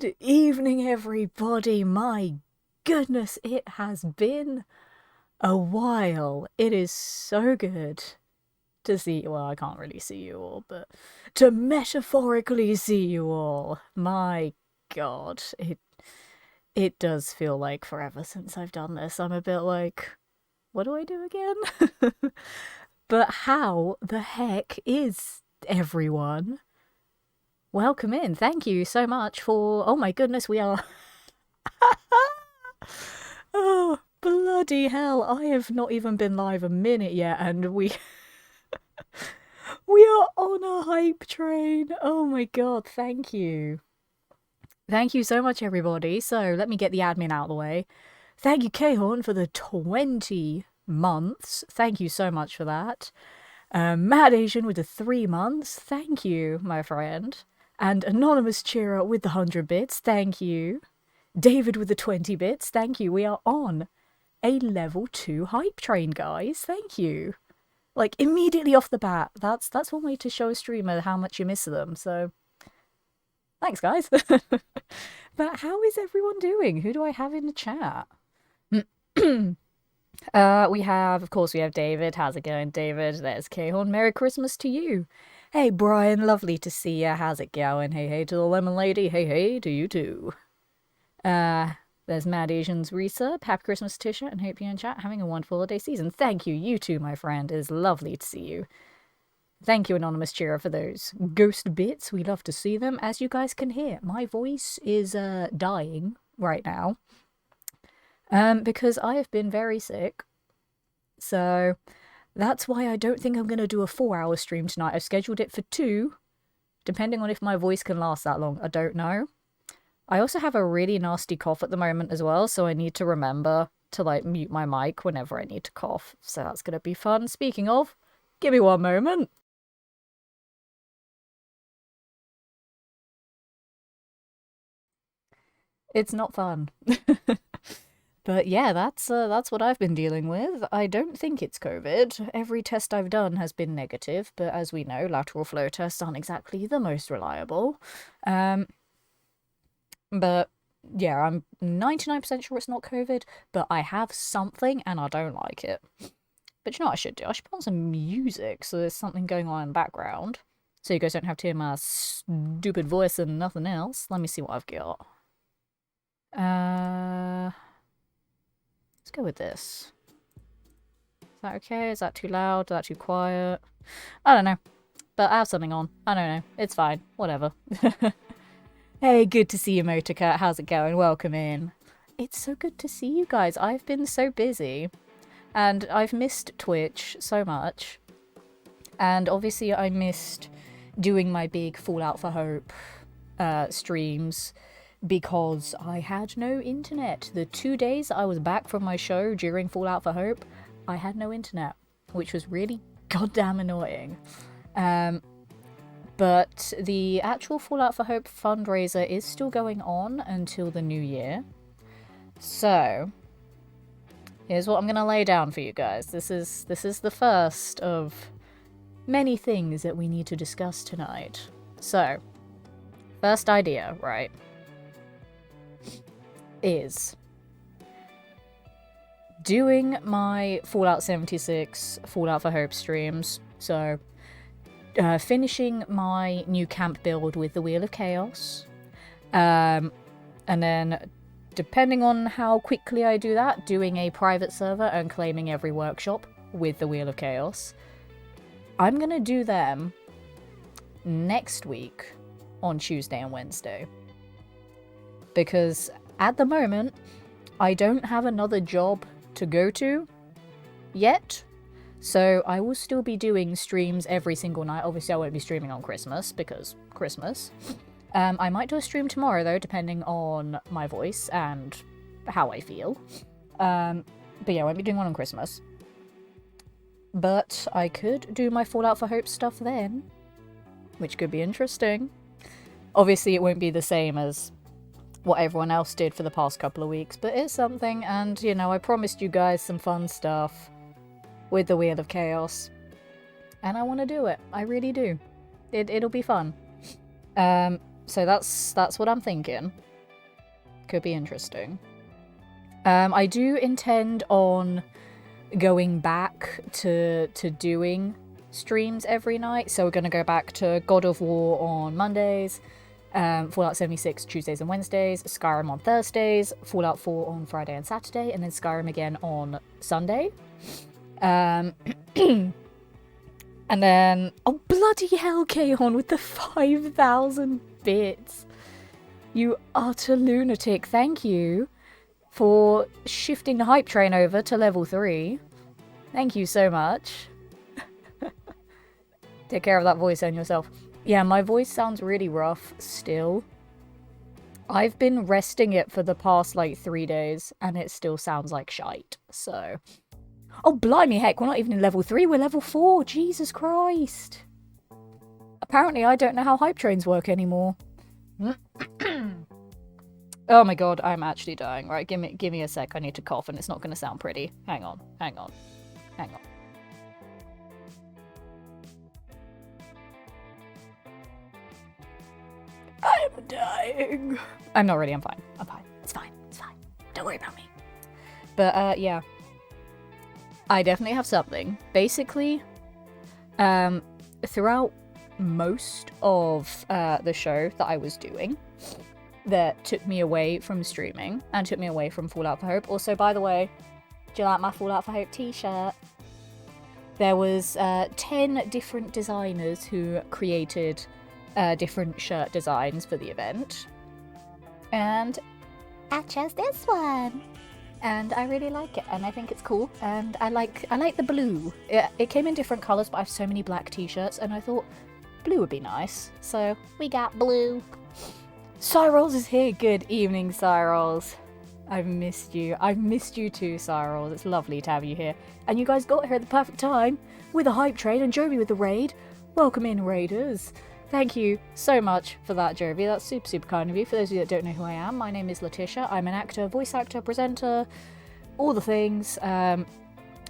Good evening, everybody. My goodness, it has been a while. It is so good to see. Well, I can't really see you all, but to metaphorically see you all. My God, it does feel like forever since I've done this. I'm a bit like, what do I do again? But how the heck is everyone? Welcome in. Thank you so much for. Oh my goodness, we are. Oh, bloody hell. I have not even been live a minute yet, and we are on a hype train. Oh my god, thank you. Thank you so much, everybody. So, let me get the admin out of the way. Thank you, Khorn, for the 20 months. Thank you so much for that. Mad Asian with the 3 months. Thank you, my friend. And Anonymous Cheerer with the 100 bits. Thank you. David with the 20 bits. Thank you. We are on a level 2 hype train, guys. Thank you. Like, immediately off the bat. That's one way to show a streamer how much you miss them. So, thanks, guys. But how is everyone doing? Who do I have in the chat? We have, of course, we have David. How's it going, David? There's Khorn. Merry Christmas to you. Hey, Brian. Lovely to see ya. How's it going? Hey, hey to the Lemon Lady. Hey, hey to you too. There's Mad Asian's resub. Happy Christmas, Tisha, and hope you're in chat having a wonderful holiday season. Thank you. You too, my friend. It is lovely to see you. Thank you, Anonymous Cheerer, for those ghost bits. We love to see them. As you guys can hear, my voice is dying right now. Because I have been very sick. So that's why I don't think I'm going to do a 4-hour stream tonight. I've scheduled it for 2. Depending on if my voice can last that long, I don't know. I also have a really nasty cough at the moment as well, so I need to remember to, like, mute my mic whenever I need to cough. So that's going to be fun. Speaking of, give me one moment. It's not fun. But yeah, that's what I've been dealing with. I don't think it's COVID. Every test I've done has been negative, but as we know, lateral flow tests aren't exactly the most reliable. But yeah, I'm 99% sure it's not COVID, but I have something and I don't like it. But you know what I should do? I should put on some music so there's something going on in the background. So you guys don't have to hear my stupid voice and nothing else. Let me see what I've got. Let's go with this. Is that okay? Is that too loud? Is that too quiet? I don't know. But I have something on. I don't know. It's fine. Whatever. Hey, good to see you, Motorcat. How's it going? Welcome in. It's so good to see you guys. I've been so busy. And I've missed Twitch so much. And obviously I missed doing my big Fallout for Hope streams because I had no internet. The 2 days I was back from my show during Fallout for Hope, I had no internet, which was really goddamn annoying. But the actual Fallout for Hope fundraiser is still going on until the new year. So, here's what I'm going to lay down for you guys. This is the first of many things that we need to discuss tonight. So, first idea, right, is doing my Fallout 76 Fallout for Hope streams. So, finishing my new camp build with the Wheel of Chaos. And then, depending on how quickly I do that, doing a private server and claiming every workshop with the Wheel of Chaos. I'm going to do them next week on Tuesday and Wednesday. Because at the moment, I don't have another job to go to yet. So I will still be doing streams every single night. Obviously, I won't be streaming on Christmas because Christmas. I might do a stream tomorrow, though, depending on my voice and how I feel. But yeah, I won't be doing one on Christmas. But I could do my Fallout for Hope stuff then, which could be interesting. Obviously, it won't be the same as what everyone else did for the past couple of weeks, but it's something, and, you know, I promised you guys some fun stuff with the Wheel of Chaos, and I want to do it. I really do. It'll be fun. So that's what I'm thinking. could be interesting. I do intend on going back to doing streams every night. So we're going to go back to God of War on Mondays, Fallout 76 Tuesdays and Wednesdays, Skyrim on Thursdays, Fallout 4 on Friday and Saturday, and then Skyrim again on Sunday. And then, oh bloody hell, Kaon with the 5,000 bits. You utter lunatic. Thank you for shifting the hype train over to level 3. Thank you so much. Take care of that voice and yourself. Yeah, my voice sounds really rough still. I've been resting it for the past, like, 3 days, and it still sounds like shite, so... Oh, blimey, heck, we're not even in level 3, we're level 4, Jesus Christ! Apparently I don't know how hype trains work anymore. Oh my god, I'm actually dying. Right, give me a sec, I need to cough, and it's not going to sound pretty. Hang on. I'm dying. I'm not ready, I'm fine. It's fine. Don't worry about me. But, yeah. I definitely have something. Basically, throughout most of the show that I was doing, that took me away from streaming and took me away from Fallout for Hope. Also, by the way, do you like my Fallout for Hope t-shirt? There was 10 different designers who created different shirt designs for the event. And I chose this one. And I really like it, and I think it's cool, and I like the blue. It came in different colours, but I have so many black t-shirts, and I thought blue would be nice. So we got blue. Cyrils is here. Good evening, Cyrils. I've missed you. I've missed you too, Cyrils. It's lovely to have you here. And you guys got here at the perfect time with a hype train and Jovi with the raid. Welcome in, raiders. Thank you so much for that, Jovi. That's super, super kind of you. For those of you that don't know who I am, my name is Letitia. I'm an actor, voice actor, presenter, all the things.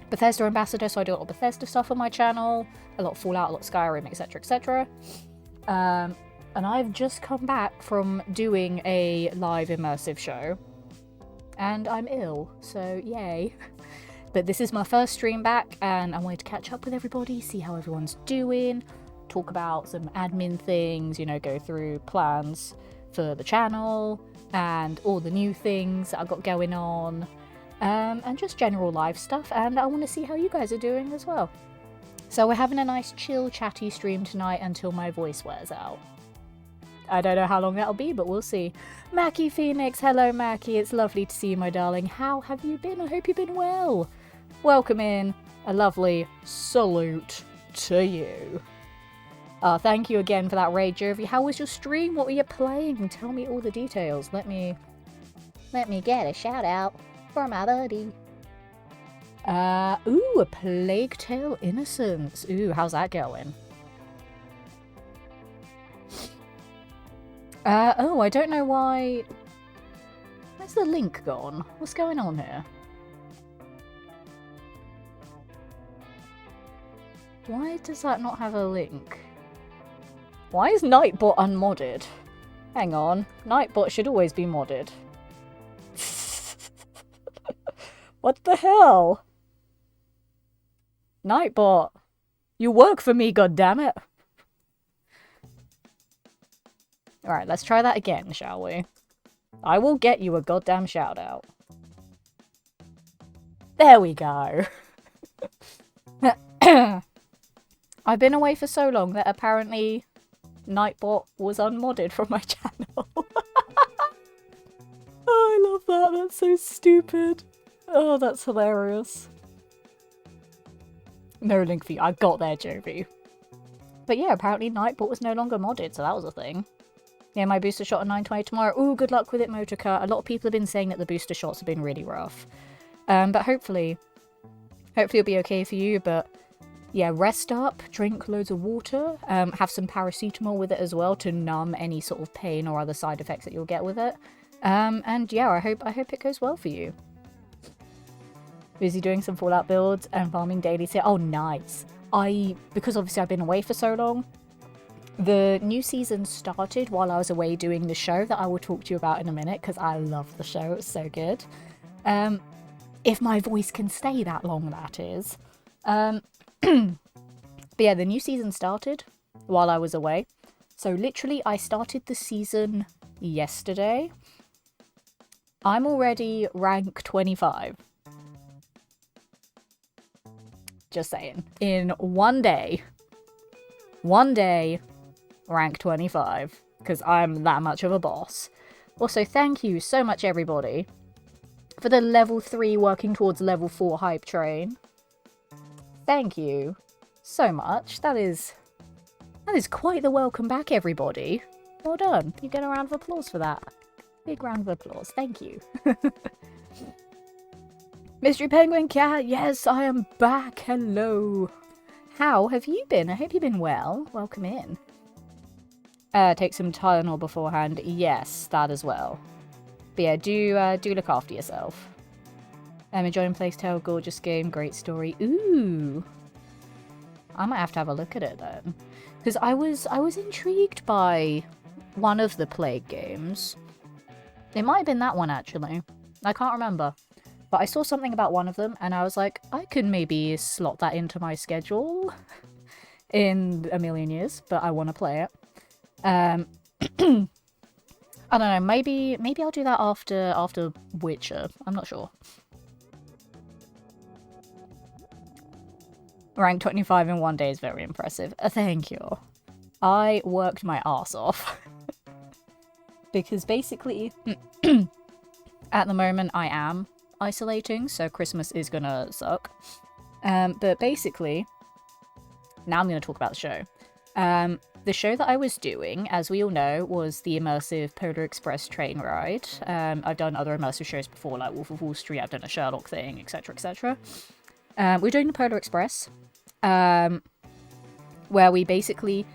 Bethesda ambassador, so I do a lot of Bethesda stuff on my channel. A lot of Fallout, a lot of Skyrim, etc, etc. And I've just come back from doing a live immersive show. And I'm ill, so yay. But this is my first stream back, and I wanted to catch up with everybody, see how everyone's doing, talk about some admin things, you know, go through plans for the channel, and all the new things that I've got going on, and just general live stuff, and I want to see how you guys are doing as well. So we're having a nice chill, chatty stream tonight until my voice wears out. I don't know how long that'll be, but we'll see. Mackie Phoenix, hello Mackie, it's lovely to see you, my darling. How have you been? I hope you've been well. Welcome in. A lovely salute to you. Thank you again for that raid, Jovi. How was your stream? What were you playing? Tell me all the details. Let me get a shout out for my buddy. Ooh, a Plague Tale Innocence. Ooh, how's that going? Oh, I don't know why... Where's the link gone? What's going on here? Why does that not have a link? Why is Nightbot unmodded? Hang on. Nightbot should always be modded. What the hell? Nightbot. You work for me, goddammit. Alright, let's try that again, shall we? I will get you a goddamn shout out. There we go. I've been away for so long that apparently Nightbot was unmodded from my channel. Oh, I love that. That's so stupid. Oh, that's hilarious. No link for you. I got there, Jovi. But yeah, apparently Nightbot was no longer modded, so that was a thing. Yeah, my booster shot at 9:20 tomorrow. Ooh, good luck with it, Motorcar. A lot of people have been saying that the booster shots have been really rough. But hopefully it'll be okay for you, but yeah, rest up, drink loads of water, have some paracetamol with it as well to numb any sort of pain or other side effects that you'll get with it. And yeah, I hope it goes well for you. Busy doing some Fallout builds and farming daily. Oh, nice. Because obviously I've been away for so long, The new season started while I was away doing the show that I will talk to you about in a minute, because I love the show. It's so good. If my voice can stay that long, that is. But yeah, the new season started while I was away. So literally, I started the season yesterday. I'm already rank 25. Just saying. In one day, rank 25. Because I'm that much of a boss. Also, thank you so much, everybody, for the level 3 working towards level 4 hype train. Thank you so much. That is quite the welcome back, everybody. Well done. You get a round of applause for that. Big round of applause. Thank you. Mystery Penguin Cat, yes, I am back. Hello. How have you been? I hope you've been well. Welcome in. Take some Tylenol beforehand. Yes, that as well. But yeah, do look after yourself. Enjoying Plague Tale, gorgeous game, great story. Ooh. I might have to have a look at it then. Because I was intrigued by one of the Plague games. It might have been that one, actually. I can't remember. But I saw something about one of them, and I was like, I could maybe slot that into my schedule in a million years, but I want to play it. I don't know, maybe I'll do that after Witcher. I'm not sure. Rank 25 in one day is very impressive. Thank you. I worked my ass off. Because basically, at the moment I am isolating, so Christmas is gonna suck. But basically, now I'm gonna talk about the show. The show that I was doing, as we all know, was the immersive Polar Express train ride. I've done other immersive shows before, like Wolf of Wall Street, I've done a Sherlock thing, etc, etc. We're doing the Polar Express, where we basically,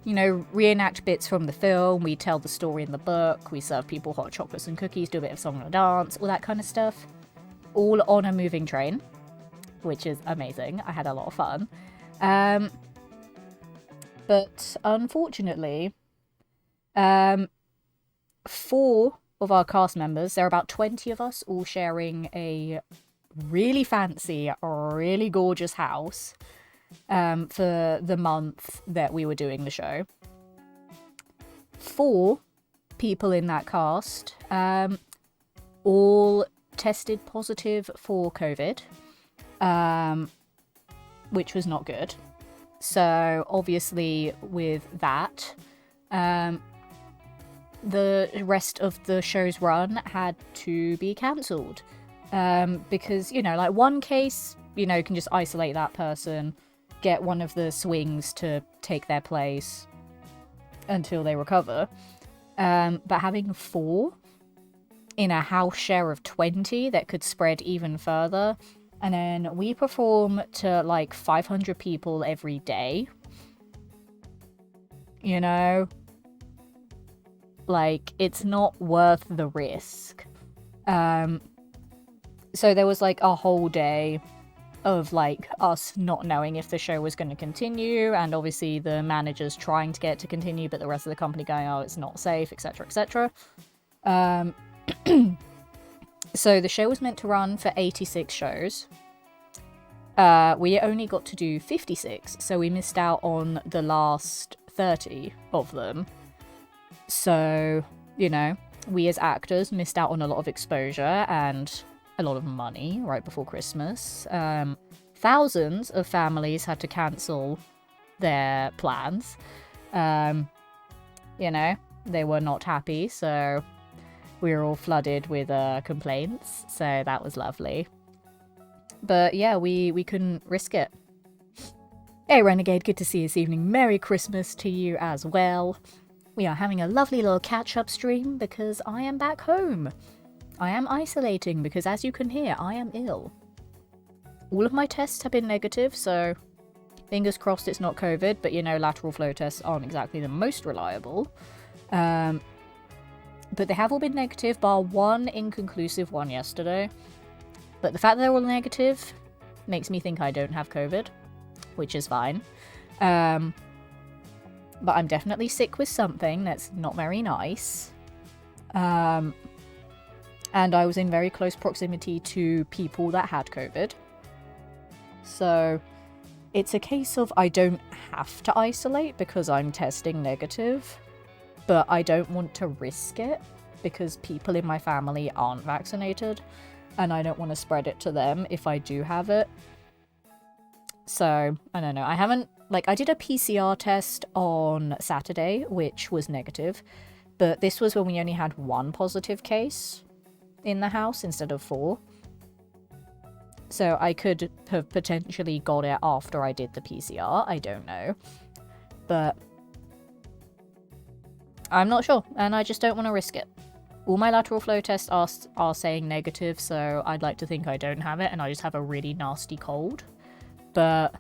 you know, reenact bits from the film, we tell the story in the book, we serve people hot chocolates and cookies, do a bit of song and dance, all that kind of stuff. All on a moving train, which is amazing. I had a lot of fun. But unfortunately, 4 of our cast members, there are about 20 of us, all sharing a really fancy, really gorgeous house for the month that we were doing the show. 4 people in that cast all tested positive for COVID, which was not good. So obviously with that, the rest of the show's run had to be cancelled. Because, you know, like one case, you know, can just isolate that person, get one of the swings to take their place until they recover. But having 4 in a house share of 20 that could spread even further, and then we perform to like 500 people every day. You know? Like, it's not worth the risk. So there was like a whole day of like us not knowing if the show was going to continue, and obviously the managers trying to get it to continue, but the rest of the company going, oh, it's not safe, etc, etc. So the show was meant to run for 86 shows. We only got to do 56, so we missed out on the last 30 of them. So, you know, we as actors missed out on a lot of exposure and a lot of money right before Christmas. Thousands of families had to cancel their plans. You know, they were not happy, so we were all flooded with complaints, so that was lovely. But yeah, we couldn't risk it. Hey Renegade, good to see you this evening. Merry Christmas to you as well. We are having a lovely little catch-up stream because I am back home. I am isolating because, as you can hear, I am ill. All of my tests have been negative, so fingers crossed it's not COVID, but you know, lateral flow tests aren't exactly the most reliable. But they have all been negative, bar one inconclusive one yesterday. But the fact that they're all negative makes me think I don't have COVID, which is fine. but I'm definitely sick with something that's not very nice. And I was in very close proximity to people that had COVID. So it's a case of I don't have to isolate because I'm testing negative, but I don't want to risk it because people in my family aren't vaccinated, and I don't want to spread it to them if I do have it. So, I don't know. I did a PCR test on Saturday, which was negative, but this was when we only had one positive case in the house instead of 4. So I could have potentially got it after I did the PCR, I don't know. But I'm not sure, and I just don't want to risk it. All my lateral flow tests are saying negative, so I'd like to think I don't have it and I just have a really nasty cold. But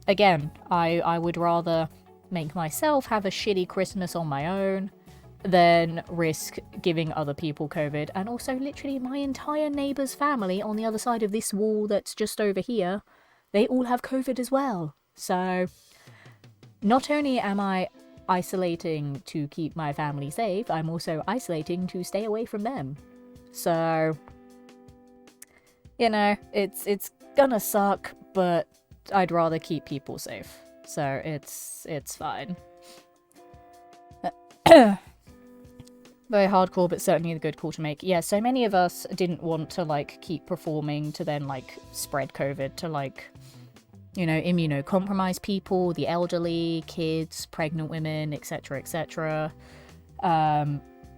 again, I would rather make myself have a shitty Christmas on my own than risk giving other people COVID. And also, literally, my entire neighbour's family on the other side of this wall that's just over here, they all have COVID as well. So, not only am I isolating to keep my family safe, I'm also isolating to stay away from them. So, you know, it's gonna suck, but I'd rather keep people safe. So, it's fine. Very hardcore, but certainly a good call to make. Yeah, so many of us didn't want to, like, keep performing to then, like, spread COVID to, like, you know, immunocompromised people, the elderly, kids, pregnant women, etc., etc.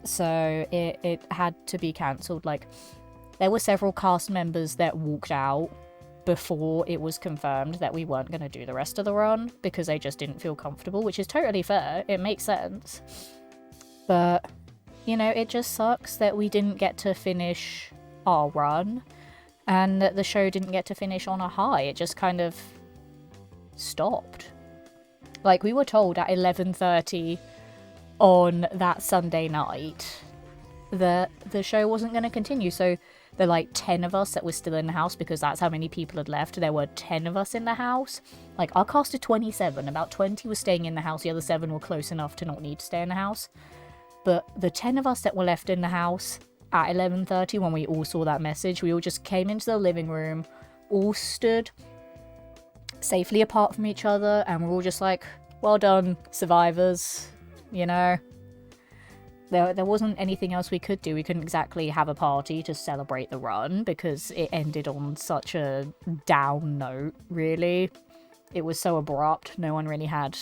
So it had to be cancelled. Like, there were several cast members that walked out before it was confirmed that we weren't going to do the rest of the run because they just didn't feel comfortable, which is totally fair. It makes sense. But, you know, it just sucks that we didn't get to finish our run and that the show didn't get to finish on a high. It just kind of stopped. Like, we were told at 11:30 on that Sunday night that the show wasn't going to continue. So the, like, 10 of us that were still in the house, because that's how many people had left, there were 10 of us in the house. Like, our cast of 27, about 20 were staying in the house, the other 7 were close enough to not need to stay in the house. But the 10 of us that were left in the house at 11:30, when we all saw that message, we all just came into the living room, all stood safely apart from each other, and we're all just like, well done, survivors, you know. There wasn't anything else we could do. We couldn't exactly have a party to celebrate the run because it ended on such a down note, really. It was so abrupt, no one really had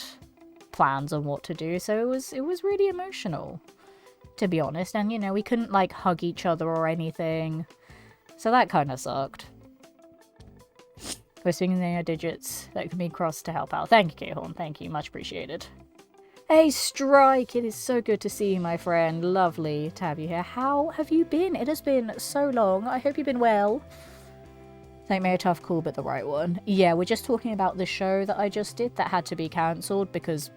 plans on what to do, so it was really emotional, to be honest. And, you know, we couldn't, like, hug each other or anything, so that kind of sucked. We're swinging the digits that can be crossed to help out. Thank you, K-Horn. Thank you. Much appreciated. Hey, Strike! It is so good to see you, my friend. Lovely to have you here. How have you been? It has been so long. I hope you've been well. Take me a tough call, but the right one. Yeah, we're just talking about the show that I just did that had to be cancelled because,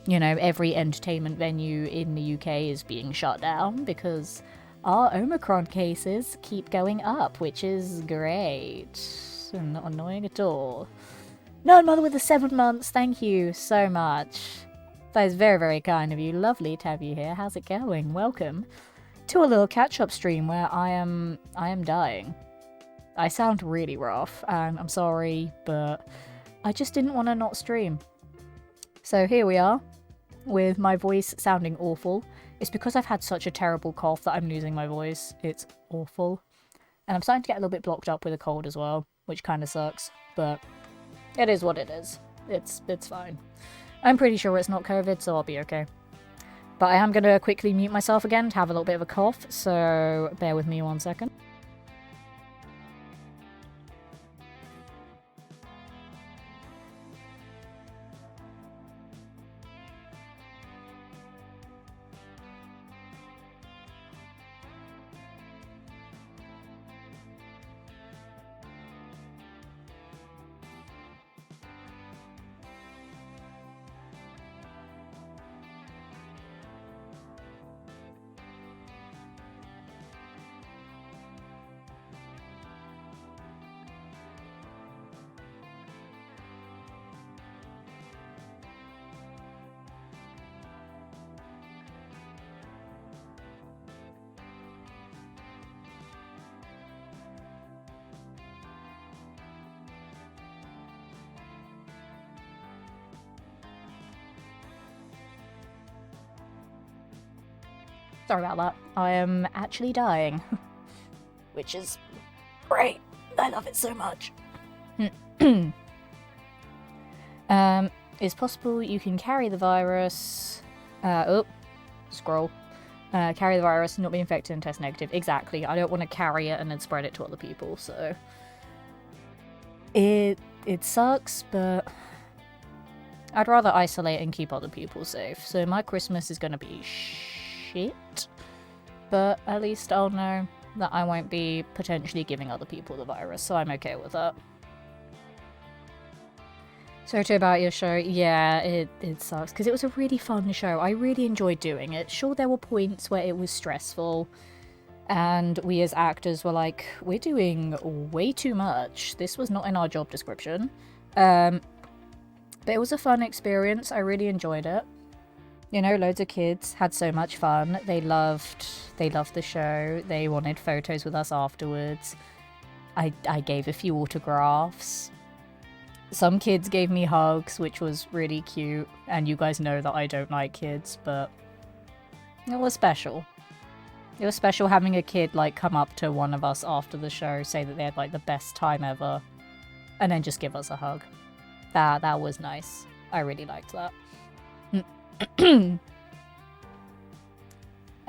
you know, every entertainment venue in the UK is being shut down because our Omicron cases keep going up, which is great. Not annoying at all. No, Mother with the 7 months, thank you so much. That is very, very kind of you. Lovely to have you here. How's it going? Welcome to a little catch-up stream where I am dying. I sound really rough, and I'm sorry, but I just didn't want to not stream. So here we are, with my voice sounding awful. It's because I've had such a terrible cough that I'm losing my voice. It's awful. And I'm starting to get a little bit blocked up with a cold as well, which kind of sucks, but it is what it is. It's fine. I'm pretty sure it's not COVID, so I'll be okay. But I am going to quickly mute myself again to have a little bit of a cough, so bear with me 1 second. Sorry about that. I am actually dying. Which is great. I love it so much. It's possible you can carry the virus... scroll. Carry the virus, not be infected and test negative. Exactly. I don't want to carry it and then spread it to other people, so... It sucks, but... I'd rather isolate and keep other people safe. So my Christmas is gonna be shit. But at least I'll know that I won't be potentially giving other people the virus, so I'm okay with that. So about your show, yeah, it sucks, because it was a really fun show. I really enjoyed doing it. Sure, there were points where it was stressful, and we as actors were like, we're doing way too much. This was not in our job description. But it was a fun experience. I really enjoyed it. You know, loads of kids had so much fun. They loved the show. They wanted photos with us afterwards. I gave a few autographs. Some kids gave me hugs, which was really cute. And you guys know that I don't like kids, but it was special. It was special having a kid, like, come up to one of us after the show, say that they had, like, the best time ever, and then just give us a hug. That was nice. I really liked that.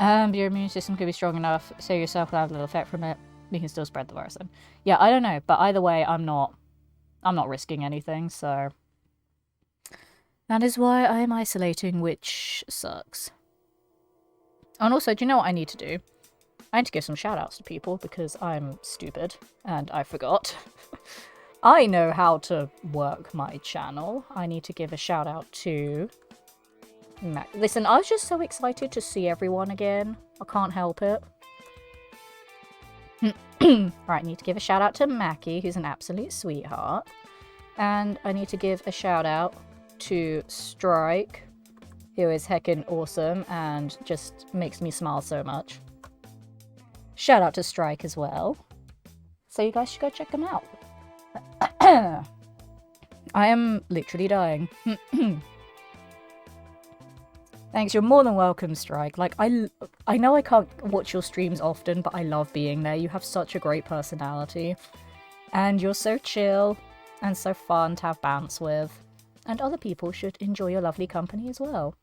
Your immune system could be strong enough so yourself will have little effect from it. You can still spread the virus then. Yeah, I don't know, but either way, I'm not risking anything, so that is why I am isolating, which sucks. And also, do you know what I need to do? I need to give some shout outs to people because I'm stupid and I forgot. I know how to work my channel. I need to give a shout out to Mac. Listen, I was just so excited to see everyone again. I can't help it. Right, I need to give a shout out to Mackie, who's an absolute sweetheart. And I need to give a shout out to Strike, who is heckin' awesome and just makes me smile so much. Shout out to Strike as well. So you guys should go check them out. I am literally dying. Thanks, you're more than welcome, Strike. Like, I know I can't watch your streams often, but I love being there. You have such a great personality. And you're so chill and so fun to have bounce with. And other people should enjoy your lovely company as well.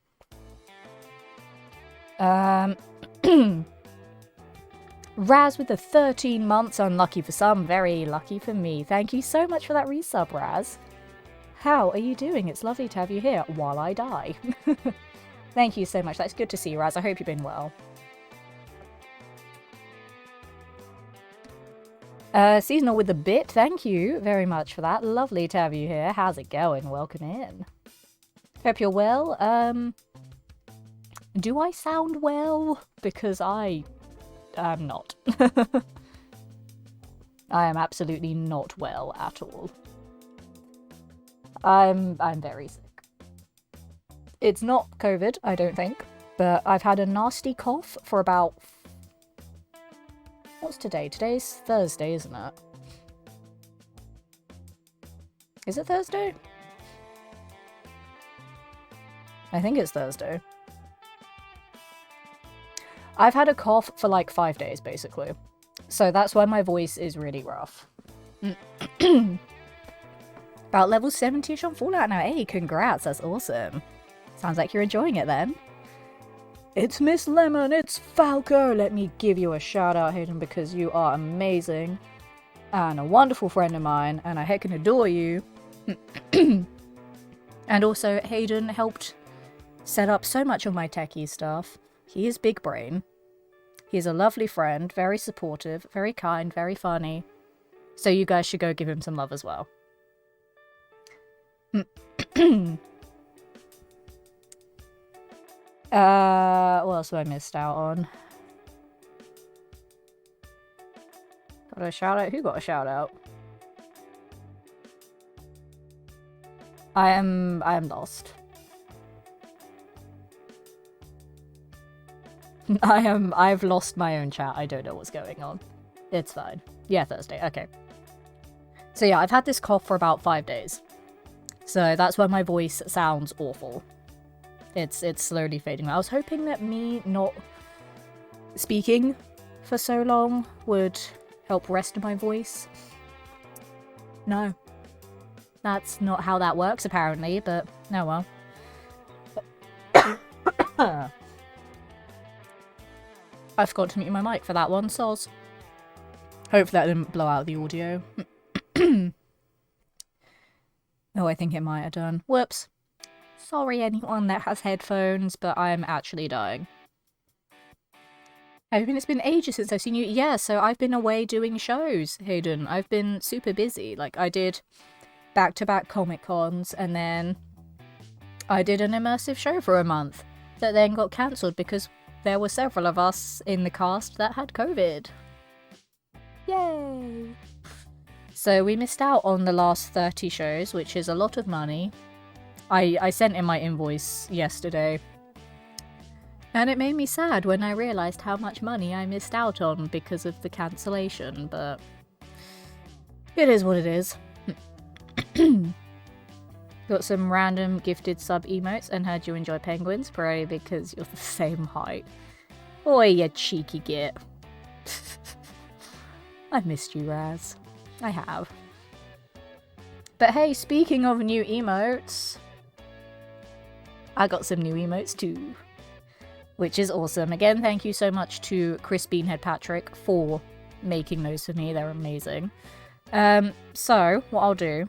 Raz with the 13 months, unlucky for some, very lucky for me. Thank you so much for that resub, Raz. How are you doing? It's lovely to have you here while I die. Thank you so much. That's good to see you, Raz. I hope you've been well. Seasonal with the bit. Thank you very much for that. Lovely to have you here. How's it going? Welcome in. Hope you're well. Do I sound well? Because I am not. I am absolutely not well at all. I'm very sick. It's not COVID, I don't think, but I've had a nasty cough for about... What's today? Today's Thursday, isn't it? Is it Thursday? I think it's Thursday. I've had a cough for like 5 days, basically. So that's why my voice is really rough. About level 70-ish on Fallout now. Hey, congrats, that's awesome. Sounds like you're enjoying it then. It's Miss Lemon, it's Falco! Let me give you a shout out, Hayden, because you are amazing. And a wonderful friend of mine, and I heckin' adore you. And also, Hayden helped set up so much of my techie stuff. He is big brain. He's a lovely friend, very supportive, very kind, very funny. So you guys should go give him some love as well. What else have I missed out on? Got a shout out? Who got a shout out? I am lost. I've lost my own chat. I don't know what's going on. It's fine. Yeah, Thursday. Okay. So yeah, I've had this cough for about 5 days. So that's why my voice sounds awful. It's slowly fading. I was hoping that me not speaking for so long would help rest my voice. No. That's not how that works, apparently, but oh well. I forgot to mute my mic for that one, soz. Hopefully that didn't blow out the audio. Oh, I think it might have done. Whoops. Sorry anyone that has headphones, but I'm actually dying. It's been ages since I've seen you. Yeah, so I've been away doing shows, Hayden. I've been super busy. Like, I did back-to-back Comic Cons, and then I did an immersive show for a month that then got cancelled because there were several of us in the cast that had COVID. Yay! So we missed out on the last 30 shows, which is a lot of money. I sent in my invoice yesterday. And it made me sad when I realised how much money I missed out on because of the cancellation, but it is what it is. Got some random gifted sub emotes and heard you enjoy penguins, probably because you're the same height. Oi, you cheeky git. I've missed you, Raz. I have. But hey, speaking of new emotes, I got some new emotes too, which is awesome. Again, thank you so much to Chris Beanhead Patrick for making those for me. They're amazing. So what I'll do,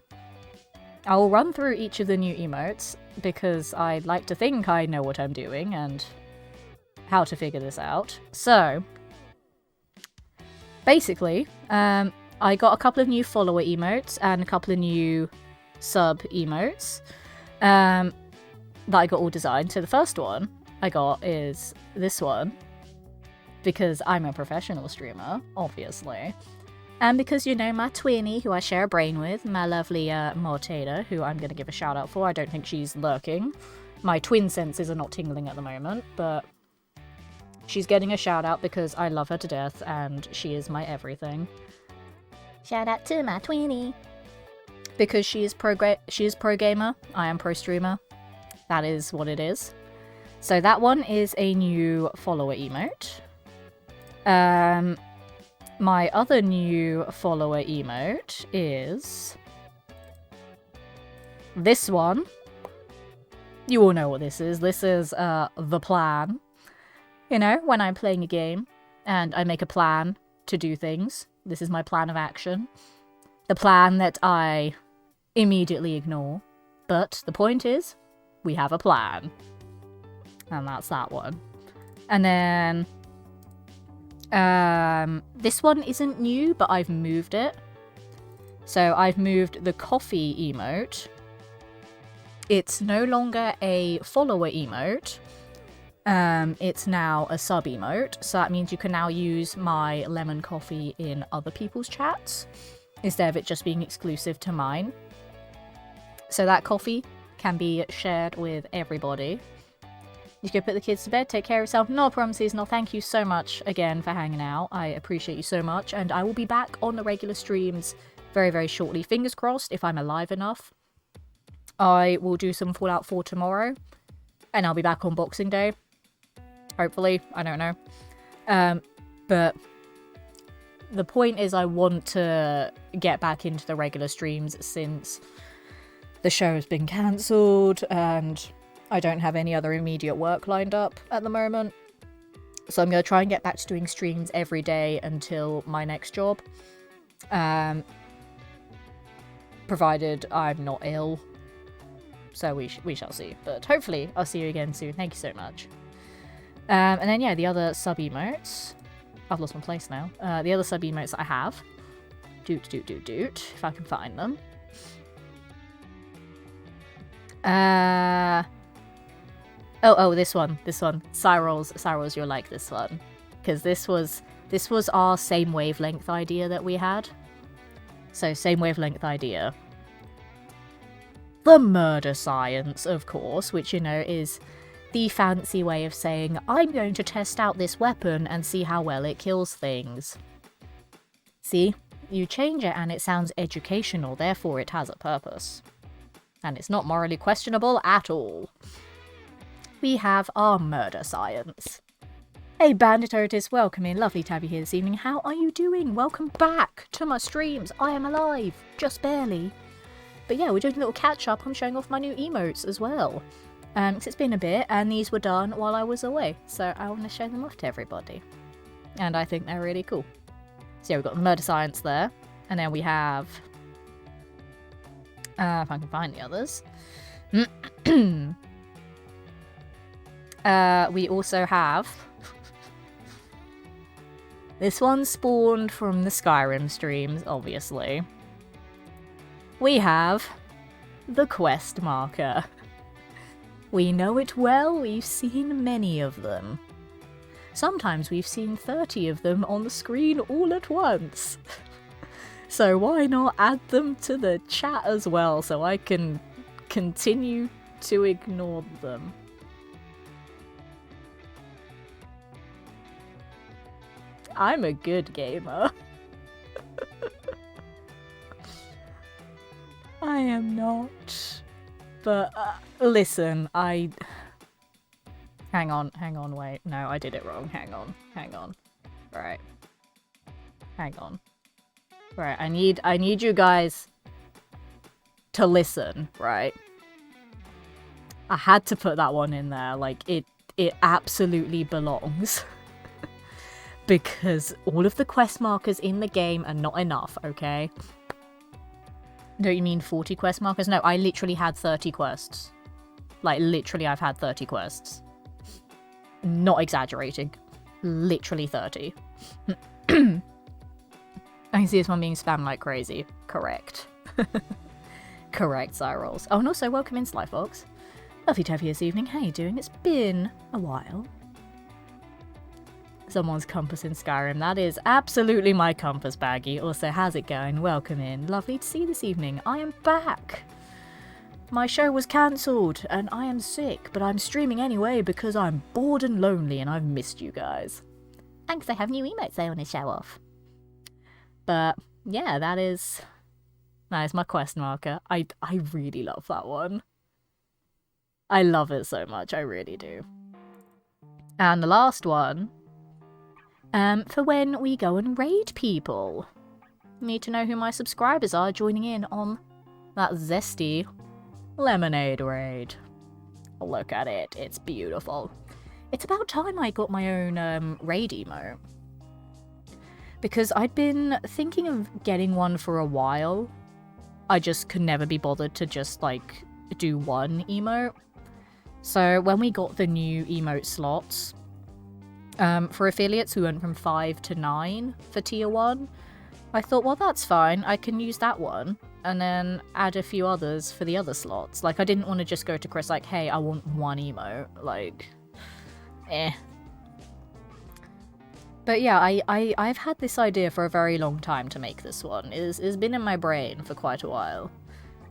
I'll run through each of the new emotes because I like to think I know what I'm doing and how to figure this out. So basically, I got a couple of new follower emotes and a couple of new sub emotes that I got all designed. So the first one I got is this one, because I'm a professional streamer, obviously. And because, you know, my twinny, who I share a brain with, my lovely Mortada, who I'm going to give a shout out for. I don't think she's lurking. My twin senses are not tingling at the moment, but she's getting a shout out because I love her to death and she is my everything. Shout out to my twinny. Because she is pro gamer, I am pro streamer. That is what it is. So that one is a new follower emote. My other new follower emote is this one. You all know what this is. This is the plan. You know, when I'm playing a game and I make a plan to do things. This is my plan of action. The plan that I immediately ignore. But the point is, we have a plan. And that's that one. And then this one isn't new, but I've moved it. So I've moved the coffee emote. It's no longer a follower emote. It's now a sub emote. So that means you can now use my lemon coffee in other people's chats instead of it just being exclusive to mine. So that coffee can be shared with everybody. You can put the kids to bed, take care of yourself. No problem, Seasonal. Thank you so much again for hanging out. I appreciate you so much. And I will be back on the regular streams very, very shortly. Fingers crossed, if I'm alive enough. I will do some Fallout 4 tomorrow. And I'll be back on Boxing Day. Hopefully. I don't know. But the point is I want to get back into the regular streams since the show has been cancelled and I don't have any other immediate work lined up at the moment. So I'm going to try and get back to doing streams every day until my next job. Provided I'm not ill. So we shall see. But hopefully I'll see you again soon. Thank you so much. And then, yeah, the other sub-emotes. I've lost my place now. The other sub-emotes that I have. Doot, if I can find them. Oh, this one. Cyrils, you'll like this one. Because this was our same wavelength idea that we had. So, same wavelength idea. The murder science, of course, which, you know, is the fancy way of saying, I'm going to test out this weapon and see how well it kills things. See? You change it and it sounds educational, therefore it has a purpose. And it's not morally questionable at all. We have our murder science. Hey Bandit Otis, welcome in. Lovely to have you here this evening. How are you doing? Welcome back to my streams. I am alive, just barely. But yeah, we're doing a little catch up. I'm showing off my new emotes as well. Because it's been a bit, and these were done while I was away. So I want to show them off to everybody. And I think they're really cool. So yeah, we've got the murder science there. And then we have... if I can find the others. We also have... This one spawned from the Skyrim streams, obviously. We have the quest marker. We know it well, we've seen many of them. Sometimes we've seen 30 of them on the screen all at once. So why not add them to the chat as well so I can continue to ignore them. I'm a good gamer. I am not. But, listen, Hang on, wait. No, I did it wrong. Hang on. Right. Hang on. Right, I need you guys to listen, right? I had to put that one in there. Like, it absolutely belongs. Because all of the quest markers in the game are not enough, okay? Don't you mean 40 quest markers? No, I literally had 30 quests. Like, literally, I've had 30 quests. Not exaggerating. Literally 30. I can see this one being spammed like crazy. Correct. Correct, Cyrils. Oh, and also, welcome in, Slyfox. Lovely to have you this evening. How you doing? It's been a while. Someone's compass in Skyrim. That is absolutely my compass, Baggy. Also, how's it going? Welcome in. Lovely to see you this evening. I am back. My show was cancelled and I am sick, but I'm streaming anyway because I'm bored and lonely and I've missed you guys. And because I have new emotes I want to show off. But yeah, that is my quest marker. I really love that one. I love it so much. I really do. And the last one... for when we go and raid people. Need to know who my subscribers are joining in on that zesty lemonade raid. Look at it, it's beautiful. It's about time I got my own raid emote. Because I'd been thinking of getting one for a while. I just could never be bothered to just, like, do one emote. So when we got the new emote slots... for affiliates, we went from 5 to 9 for tier 1. I thought, well, that's fine. I can use that one and then add a few others for the other slots. Like, I didn't want to just go to Chris like, hey, I want one emote. Like, eh. But yeah, I've had this idea for a very long time to make this one. It's been in my brain for quite a while.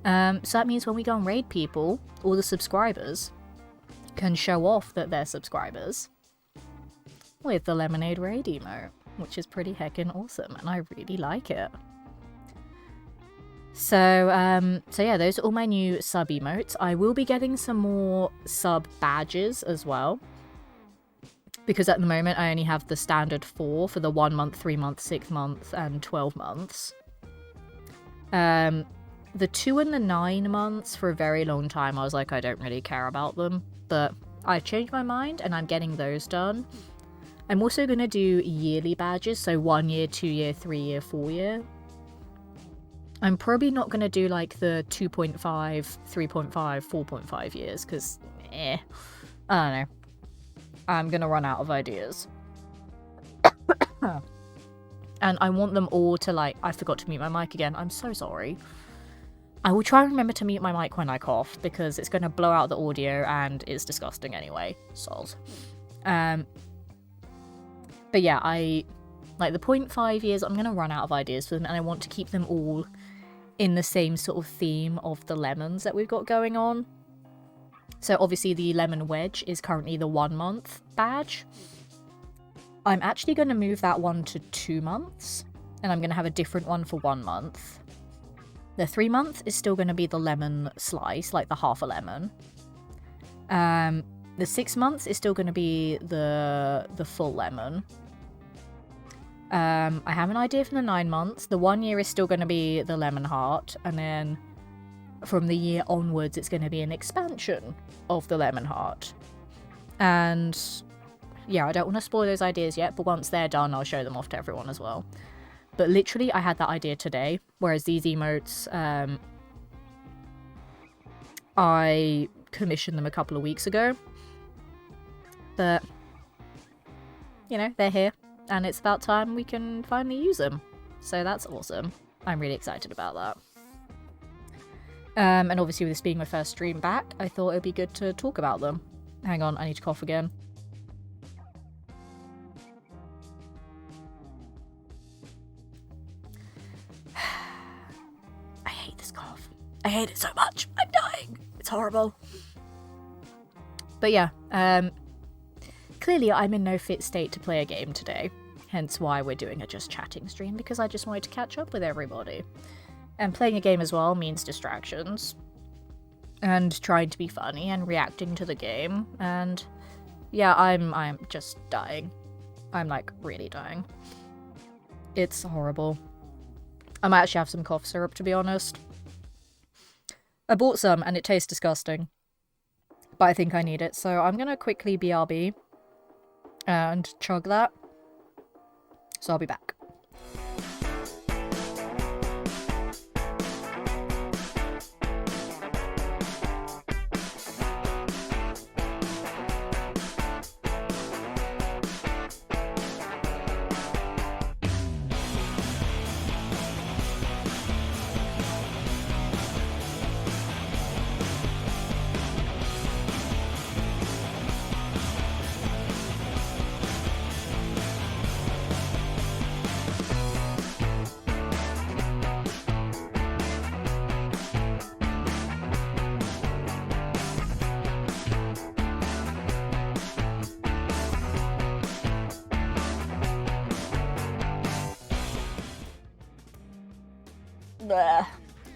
So that means when we go and raid people, all the subscribers can show off that they're subscribers with the Lemonade Raid emote, which is pretty heckin' awesome, and I really like it. So yeah, those are all my new sub emotes. I will be getting some more sub badges as well, because at the moment I only have the standard 4 for the 1 month, 3 month, 6 month, and 12 months. The 2 and the 9 months, for a very long time, I was like, I don't really care about them, but I changed my mind, and I'm getting those done. I'm also going to do yearly badges, so 1 year, 2 year, 3 year, 4 year. I'm probably not going to do like the 2.5, 3.5, 4.5 years, because I don't know. I'm going to run out of ideas. And I want them all to like... I forgot to mute my mic again. I'm so sorry. I will try and remember to mute my mic when I cough, because it's going to blow out the audio and it's disgusting anyway. Soz. But yeah, like the 0.5 years, I'm going to run out of ideas for them, and I want to keep them all in the same sort of theme of the lemons that we've got going on. So obviously the lemon wedge is currently the 1 month badge. I'm actually going to move that one to 2 months, and I'm going to have a different one for 1 month. The 3 month is still going to be the lemon slice, like the half a lemon. The 6 months is still going to be the full lemon. I have an idea for the 9 months. The 1 year is still going to be the lemon heart, and then from the year onwards, it's going to be an expansion of the lemon heart. And yeah, I don't want to spoil those ideas yet, but once they're done, I'll show them off to everyone as well. But literally, I had that idea today, whereas these emotes, I commissioned them a couple of weeks ago. But, you know, they're here, and it's about time we can finally use them. So that's awesome. I'm really excited about that. And obviously with this being my first stream back, I thought it'd be good to talk about them. Hang on, I need to cough again. I hate this cough. I hate it so much. I'm dying. It's horrible. But yeah, clearly I'm in no fit state to play a game today. Hence why we're doing a just chatting stream, because I just wanted to catch up with everybody. And playing a game as well means distractions. And trying to be funny and reacting to the game. And yeah, I'm just dying. I'm like really dying. It's horrible. I might actually have some cough syrup, to be honest. I bought some and it tastes disgusting. But I think I need it, so I'm gonna quickly BRB and chug that. So I'll be back. Blech.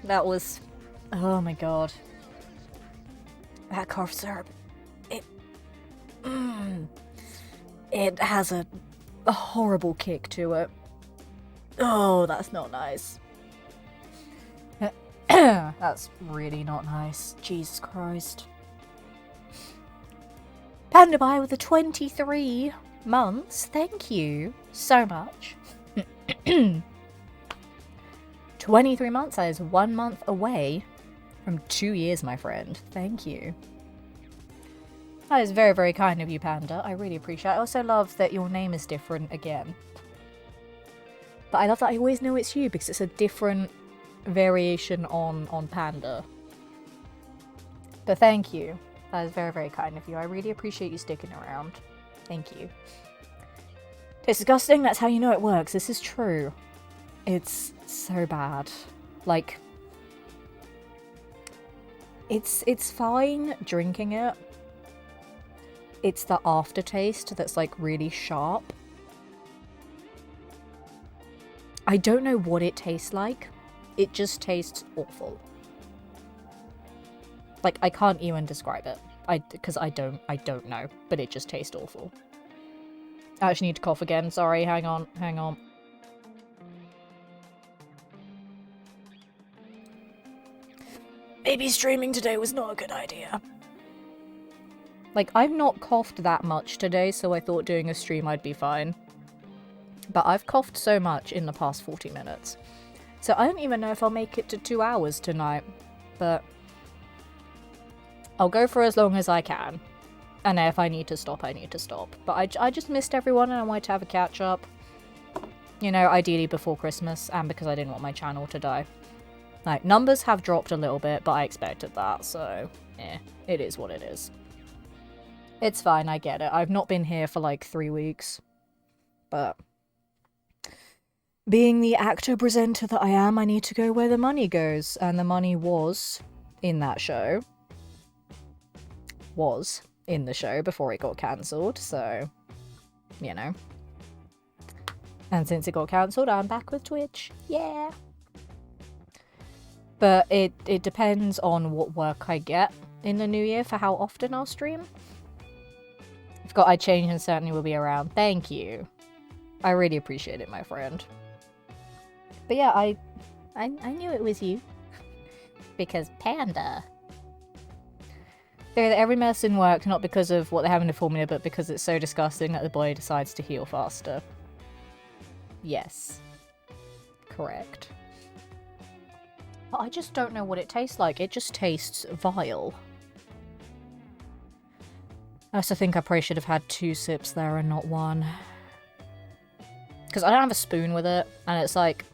That was... oh my god. That cough syrup. It has a horrible kick to it. Oh, that's not nice. That's really not nice. Jesus Christ. PandaBuy with the 23 months. Thank you so much. 23 months, that is 1 month away from 2 years, my friend. Thank you. That is very, very kind of you, Panda. I really appreciate it. I also love that your name is different again. But I love that I always know it's you because it's a different variation on Panda. But thank you. That is very, very kind of you. I really appreciate you sticking around. Thank you. It's disgusting. That's how you know it works. This is true. It's so bad. Like, it's fine drinking it. It's the aftertaste that's like really sharp. I don't know what it tastes like. It just tastes awful. Like, I can't even describe it. Because I don't know, but it just tastes awful. I actually need to cough again. Sorry, hang on. Maybe streaming today was not a good idea. Like, I've not coughed that much today, so I thought doing a stream I'd be fine. But I've coughed so much in the past 40 minutes. So I don't even know if I'll make it to 2 hours tonight. But I'll go for as long as I can. And if I need to stop, I need to stop. But I just missed everyone and I wanted to have a catch up. You know, ideally before Christmas, and because I didn't want my channel to die. Like, numbers have dropped a little bit, but I expected that, so it is what it is. It's fine, I get it. I've not been here for like 3 weeks. But being the actor-presenter that I am, I need to go where the money goes. And the money was in that show. Was in the show before it got cancelled, so, you know. And since it got cancelled, I'm back with Twitch. Yeah! But it depends on what work I get in the new year for how often I'll stream. If got I change and certainly will be around. Thank you. I really appreciate it, my friend. But yeah, I knew it was you. Because Panda. Though every medicine worked not because of what they have in the formula, but because it's so disgusting that the body decides to heal faster. Yes. Correct. But I just don't know what it tastes like. It just tastes vile. I also think I probably should have had 2 sips there and not 1. Because I don't have a spoon with it, and it's like...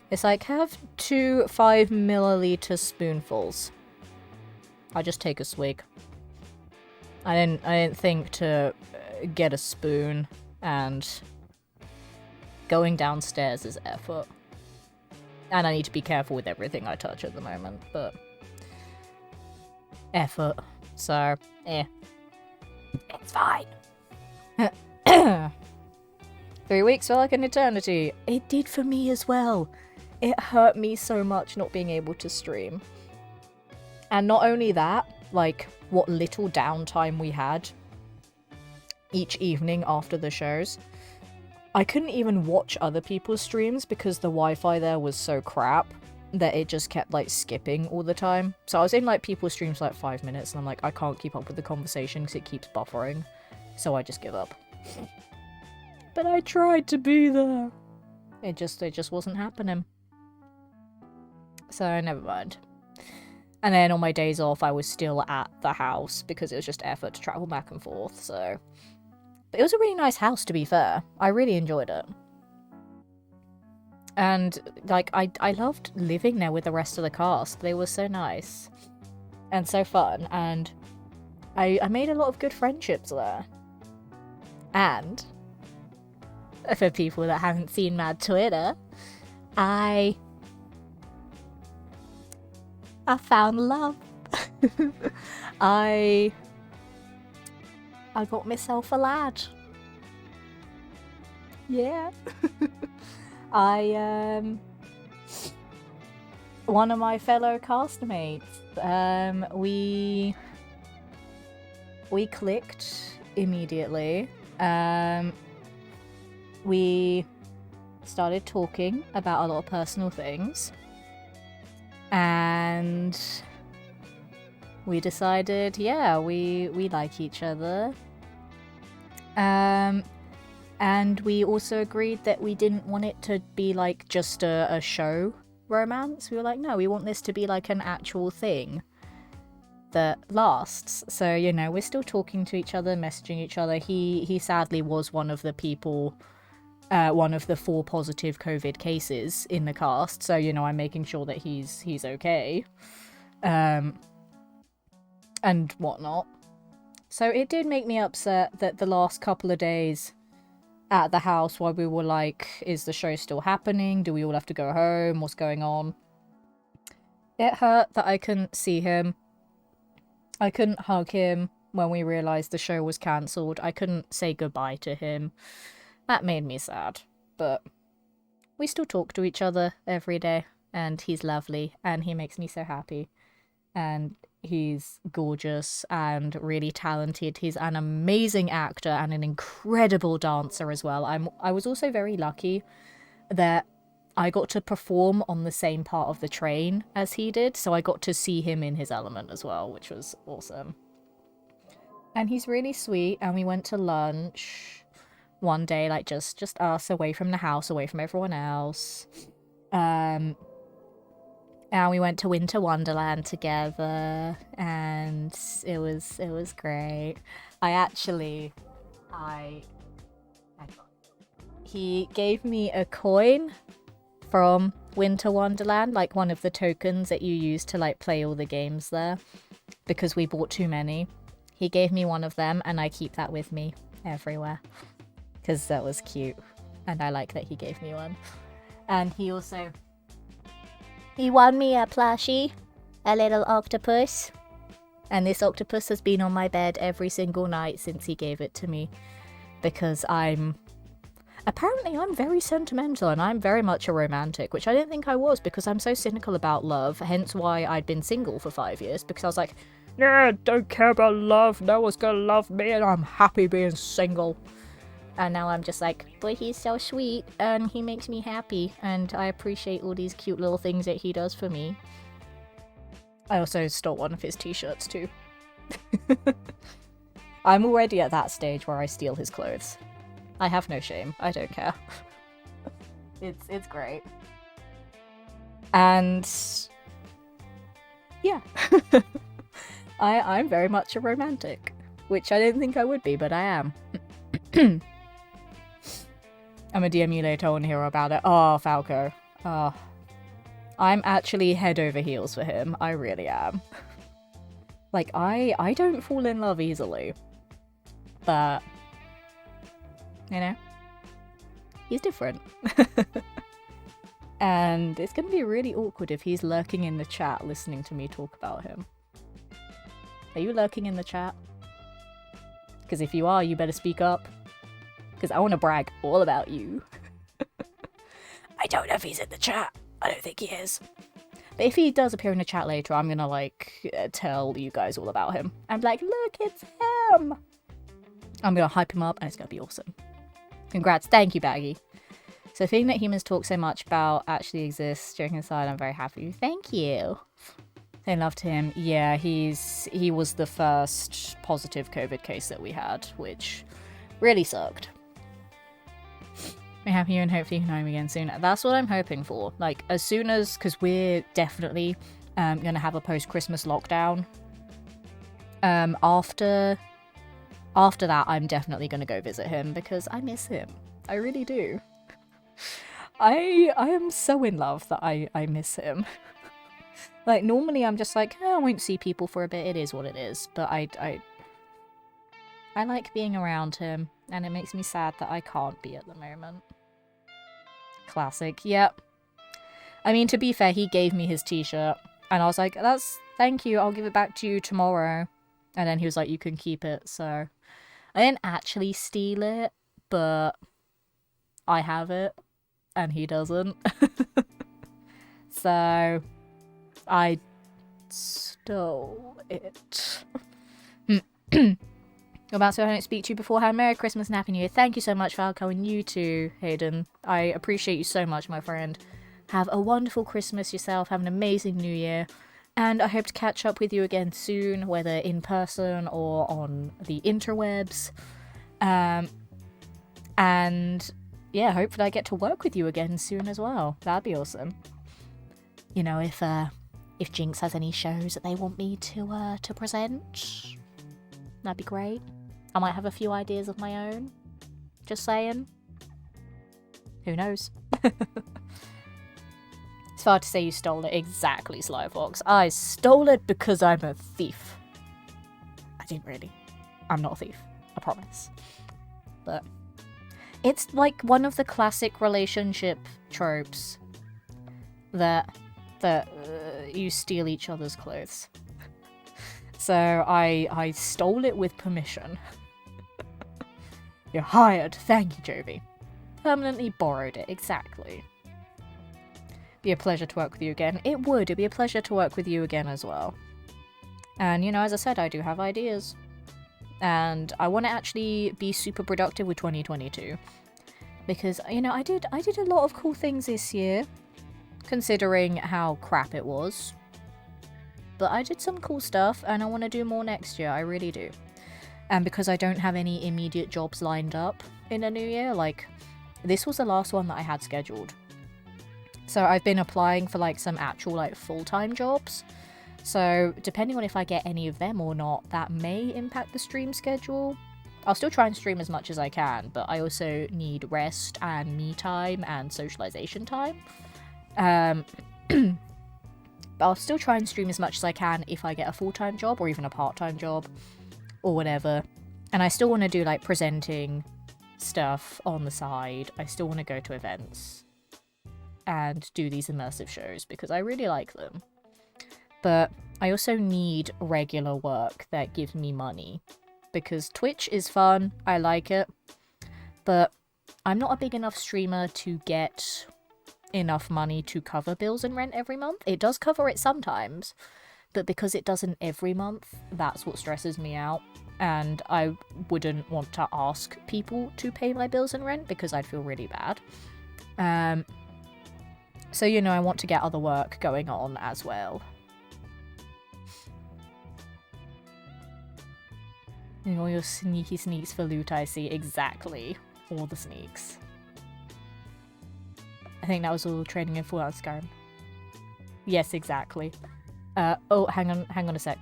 It's like, have 2 5ml spoonfuls. I just take a swig. I didn't think to get a spoon, and going downstairs is effort. And I need to be careful with everything I touch at the moment, but... effort. So, it's fine. 3 weeks felt like an eternity. It did for me as well. It hurt me so much not being able to stream. And not only that, like, what little downtime we had each evening after the shows, I couldn't even watch other people's streams because the Wi-Fi there was so crap that it just kept, like, skipping all the time. So I was in, like, people's streams for, like, 5 minutes, and I'm like, I can't keep up with the conversation because it keeps buffering. So I just give up. But I tried to be there. It just wasn't happening. So, never mind. And then on my days off, I was still at the house because it was just effort to travel back and forth, so... But it was a really nice house, to be fair. I really enjoyed it. And, like, I loved living there with the rest of the cast. They were so nice. And so fun. And I made a lot of good friendships there. And, for people that haven't seen my Twitter, I found love. I got myself a lad. Yeah. One of my fellow castmates, we clicked immediately. We started talking about a lot of personal things. And we decided, yeah, we like each other. And we also agreed that we didn't want it to be like just a show romance. We were like, no, we want this to be like an actual thing that lasts. So, you know, we're still talking to each other, messaging each other. He sadly was one of the people, one of the 4 positive COVID cases in the cast. So, you know, I'm making sure that he's okay. And whatnot. So it did make me upset that the last couple of days at the house while we were like, is the show still happening? Do we all have to go home? What's going on? It hurt that I couldn't see him. I couldn't hug him when we realised the show was cancelled. I couldn't say goodbye to him. That made me sad. But we still talk to each other every day. And he's lovely. And he makes me so happy. And he's gorgeous and really talented. He's an amazing actor and an incredible dancer as well. I was also very lucky that I got to perform on the same part of the train as he did, so I got to see him in his element as well, which was awesome. And he's really sweet, and we went to lunch one day, like just us, away from the house, away from everyone else. And we went to Winter Wonderland together, and it was great. He gave me a coin from Winter Wonderland, like one of the tokens that you use to like play all the games there, because we bought too many. He gave me one of them, and I keep that with me everywhere, because that was cute, and I like that he gave me one. And he won me a plushie, a little octopus. And this octopus has been on my bed every single night since he gave it to me. Because apparently I'm very sentimental and I'm very much a romantic, which I didn't think I was because I'm so cynical about love. Hence why I'd been single for 5 years, because I was like, yeah, don't care about love, no one's gonna love me, and I'm happy being single. And now I'm just like, but he's so sweet, and he makes me happy, and I appreciate all these cute little things that he does for me. I also stole one of his t-shirts too. I'm already at that stage where I steal his clothes. I have no shame. I don't care. It's great. And yeah. I'm very much a romantic, which I didn't think I would be, but I am. I'm gonna DM you later on here about it. Oh, Falco. Oh. I'm actually head over heels for him. I really am. Like, I don't fall in love easily. But, you know, he's different. And it's gonna be really awkward if he's lurking in the chat listening to me talk about him. Are you lurking in the chat? Because if you are, you better speak up. Because I want to brag all about you. I don't know if he's in the chat. I don't think he is. But if he does appear in the chat later, I'm gonna, like, tell you guys all about him. I'm like, look, it's him! I'm gonna hype him up, and it's gonna be awesome. Congrats. Thank you, Baggy. So the thing that humans talk so much about actually exists. Joking aside, I'm very happy. Thank you. They loved him. Yeah, he was the first positive COVID case that we had, which really sucked. We're happy and hopefully you can home again soon. That's what I'm hoping for. Like, as soon as, because we're definitely going to have a post-Christmas lockdown. After that, I'm definitely going to go visit him because I miss him. I really do. I am so in love that I miss him. Like, normally I'm just like, oh, I won't see people for a bit. It is what it is. But I like being around him, and it makes me sad that I can't be at the moment. Classic. Yep. I mean, to be fair, he gave me his t-shirt, and I was like, thank you, I'll give it back to you tomorrow. And then he was like, you can keep it, so... I didn't actually steal it, but I have it, and he doesn't. So... I stole it. About so I don't speak to you beforehand. Merry Christmas and Happy New Year. Thank you so much, Falco, and you too, Hayden. I appreciate you so much, my friend. Have a wonderful Christmas yourself. Have an amazing New Year. And I hope to catch up with you again soon, whether in person or on the interwebs. And yeah, hopefully I get to work with you again soon as well. That'd be awesome. You know, if Jinx has any shows that they want me to present, that'd be great. I might have a few ideas of my own. Just saying. Who knows? It's hard to say you stole it. Exactly, Slyfox. I stole it because I'm a thief. I didn't really. I'm not a thief. I promise. But it's like one of the classic relationship tropes that you steal each other's clothes. So I stole it with permission. You're hired. Thank you, Jovi. Permanently borrowed it. Exactly. Be a pleasure to work with you again. It would. It'd be a pleasure to work with you again as well. And, you know, as I said, I do have ideas. And I want to actually be super productive with 2022. Because, you know, I did a lot of cool things this year. Considering how crap it was. But I did some cool stuff, and I want to do more next year. I really do. And because I don't have any immediate jobs lined up in the new year, like, this was the last one that I had scheduled. So I've been applying for, like, some actual, like, full-time jobs. So depending on if I get any of them or not, that may impact the stream schedule. I'll still try and stream as much as I can, but I also need rest and me time and socialization time. But I'll still try and stream as much as I can if I get a full-time job or even a part-time job or whatever. And I still want to do, like, presenting stuff on the side. I still want to go to events and do these immersive shows because I really like them. But I also need regular work that gives me money because Twitch is fun. I like it. But I'm not a big enough streamer to get enough money to cover bills and rent every month. It does cover it sometimes, but because it doesn't every month, that's what stresses me out. And I wouldn't want to ask people to pay my bills and rent because I'd feel really bad. So, you know, I want to get other work going on as well. And all your sneaky sneaks for loot, I see. Exactly. All the sneaks. I think that was all training in Fallout Skyrim. Yes, exactly. Oh, hang on a sec.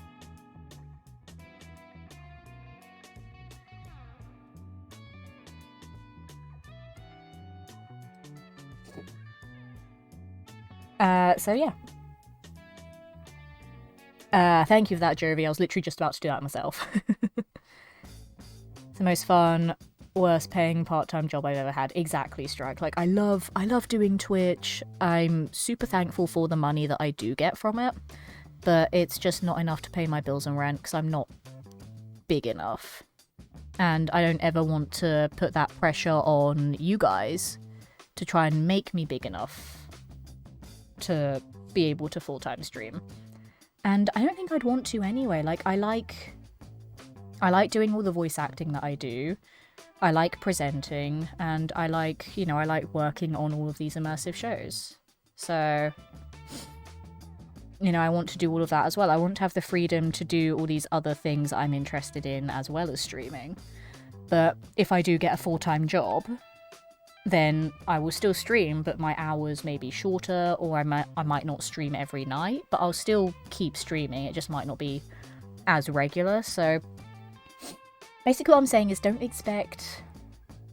So yeah. Thank you for that, Jovi. I was literally just about to do that myself. It's the most fun, worst paying part-time job I've ever had. Exactly, Strike. Like, I love doing Twitch. I'm super thankful for the money that I do get from it, but it's just not enough to pay my bills and rent because I'm not big enough. And I don't ever want to put that pressure on you guys to try and make me big enough to be able to full-time stream. And I don't think I'd want to anyway. Like, I like doing all the voice acting that I do. I like presenting, and I like, you know, I like working on all of these immersive shows. So, you know, I want to do all of that as well. I want to have the freedom to do all these other things I'm interested in as well as streaming. But if I do get a full-time job, then I will still stream, but my hours may be shorter, or I might not stream every night, but I'll still keep streaming. It just might not be as regular. So basically what I'm saying is don't expect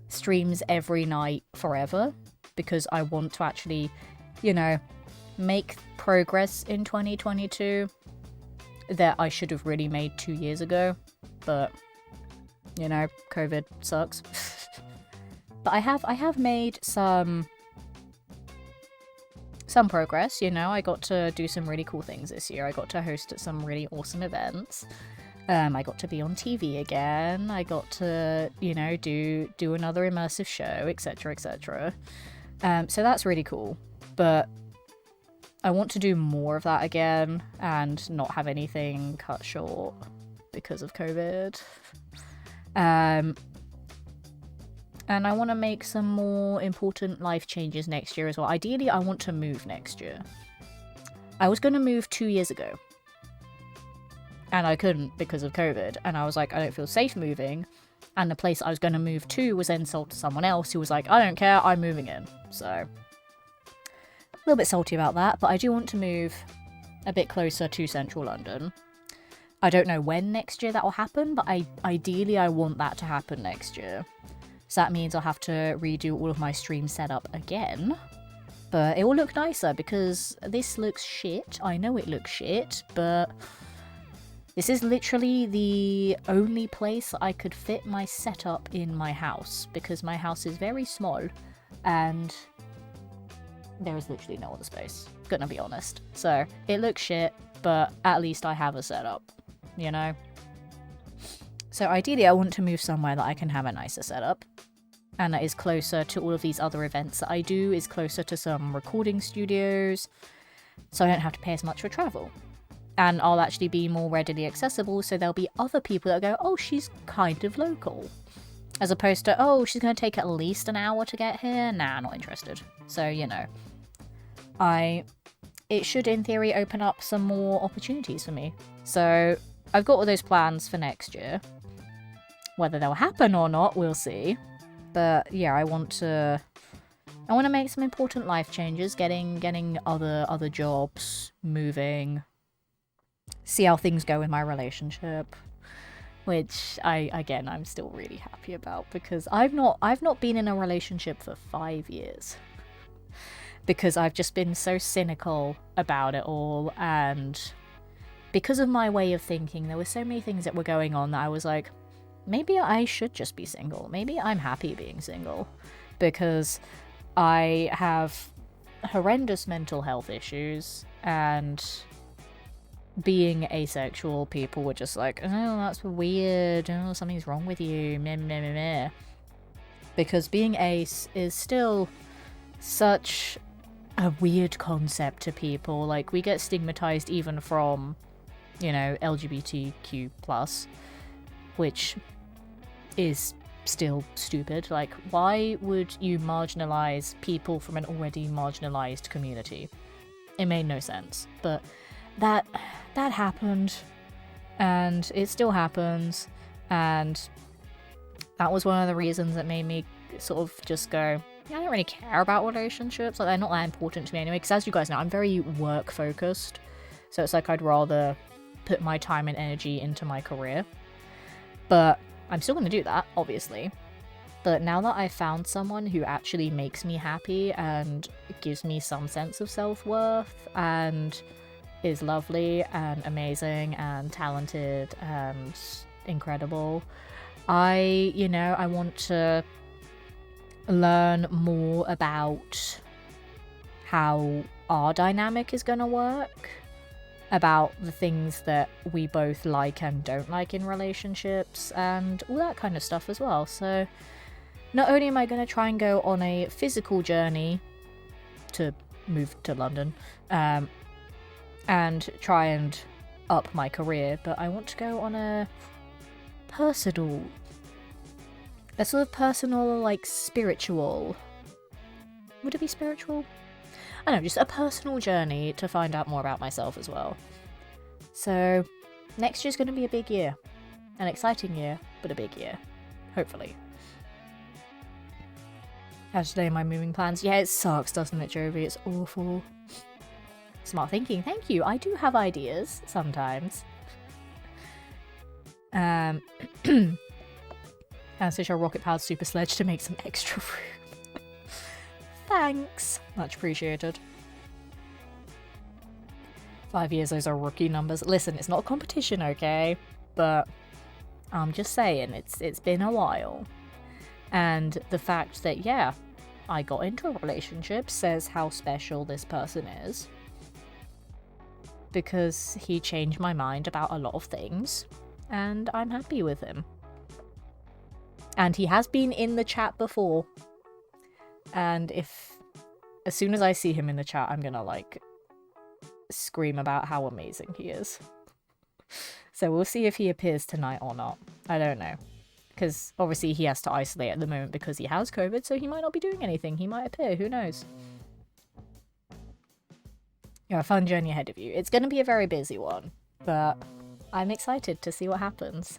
streams every night forever, because I want to actually, you know, make progress in 2022 that I should have really made 2 years ago. But, you know, COVID sucks. But I have made some progress, you know. I got to do some really cool things this year. I got to host at some really awesome events. I got to be on TV again. I got to, you know, do another immersive show, etc, etc. So that's really cool. But I want to do more of that again and not have anything cut short because of COVID. And I want to make some more important life changes next year as well. Ideally, I want to move next year. I was going to move 2 years ago. And I couldn't because of COVID. And I was like, I don't feel safe moving. And the place I was going to move to was then sold to someone else who was like, I don't care, I'm moving in. So, a little bit salty about that. But I do want to move a bit closer to central London. I don't know when next year that will happen, but ideally I want that to happen next year. So that means I'll have to redo all of my stream setup again. But it will look nicer because this looks shit. I know it looks shit, but this is literally the only place I could fit my setup in my house, because my house is very small and there is literally no other space, gonna be honest. So it looks shit, but at least I have a setup, you know? So ideally I want to move somewhere that I can have a nicer setup, and that is closer to all of these other events that I do, is closer to some recording studios, so I don't have to pay as much for travel. And I'll actually be more readily accessible, so there'll be other people that go, oh, she's kind of local. As opposed to, oh, she's going to take at least an hour to get here? Nah, not interested. So, you know, it should, in theory, open up some more opportunities for me. So, I've got all those plans for next year. Whether they'll happen or not, we'll see. But, yeah, I want to make some important life changes, getting other jobs, moving, see how things go in my relationship, which I'm still really happy about, because I've not been in a relationship for 5 years because I've just been so cynical about it all, and because of my way of thinking, there were so many things that were going on that I was like, maybe I should just be single. Maybe I'm happy being single, because I have horrendous mental health issues, and being asexual, people were just like, oh, that's weird, oh, something's wrong with you, meh, meh, meh, meh. Because being ace is still such a weird concept to people. Like, we get stigmatized even from you know, LGBTQ+, which is still stupid. Like, why would you marginalize people from an already marginalized community? It made no sense. But that happened, and it still happens, and that was one of the reasons that made me sort of just go, yeah, I don't really care about relationships. Like, they're not that important to me anyway, because as you guys know, I'm very work focused. So it's like I'd rather put my time and energy into my career. But I'm still going to do that, obviously. But now that I've found someone who actually makes me happy and gives me some sense of self-worth and is lovely and amazing and talented and incredible, I want to learn more about how our dynamic is going to work, about the things that we both like and don't like in relationships, and all that kind of stuff as well. So not only am I going to try and go on a physical journey to move to London, and try and up my career, but I want to go on a sort of personal, like, spiritual, would it be spiritual? I don't know, just a personal journey to find out more about myself as well. So next year's going to be a big year. An exciting year, but a big year. Hopefully. How's today my moving plans? Yeah, it sucks, doesn't it, Jovi? It's awful. Smart thinking, thank you. I do have ideas, sometimes. And switch our rocket powered super sledge to make some extra room. Thanks. Much appreciated. 5 years, those are rookie numbers. Listen, it's not a competition, okay? But I'm just saying, it's been a while. And the fact that, yeah, I got into a relationship says how special this person is. Because he changed my mind about a lot of things. And I'm happy with him. And he has been in the chat before. And as soon as I see him in the chat, I'm gonna, like, scream about how amazing he is. So we'll see if he appears tonight or not. I don't know. Because obviously he has to isolate at the moment because he has COVID, so he might not be doing anything. He might appear, who knows? You have a fun journey ahead of you. It's gonna be a very busy one, but I'm excited to see what happens.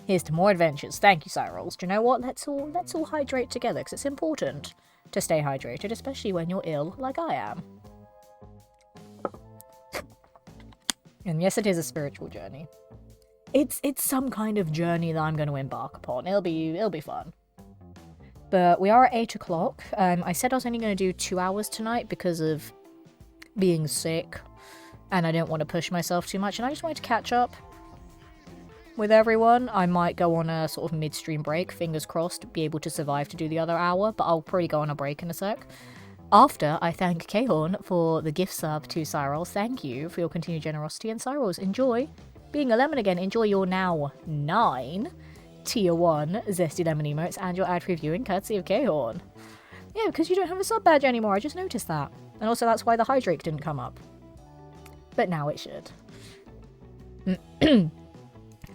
Here's to more adventures. Thank you, Cyrils. Do you know what? Let's all hydrate together, because it's important to stay hydrated, especially when you're ill, like I am. And yes, it is a spiritual journey. It's some kind of journey that I'm going to embark upon. It'll be fun. But we are at 8 o'clock. I said I was only going to do 2 hours tonight because of being sick, and I didn't want to push myself too much, and I just wanted to catch up with everyone. I might go on a sort of midstream break, fingers crossed, be able to survive to do the other hour, but I'll probably go on a break in a sec. After I thank Kahorn for the gift sub to Cyrils, thank you for your continued generosity, and Cyrils, enjoy being a lemon again. Enjoy your now 9 tier 1 zesty lemon emotes and your ad-free viewing courtesy of Kahorn. Yeah, because you don't have a sub badge anymore, I just noticed that. And also that's why the hydrate didn't come up. But now it should.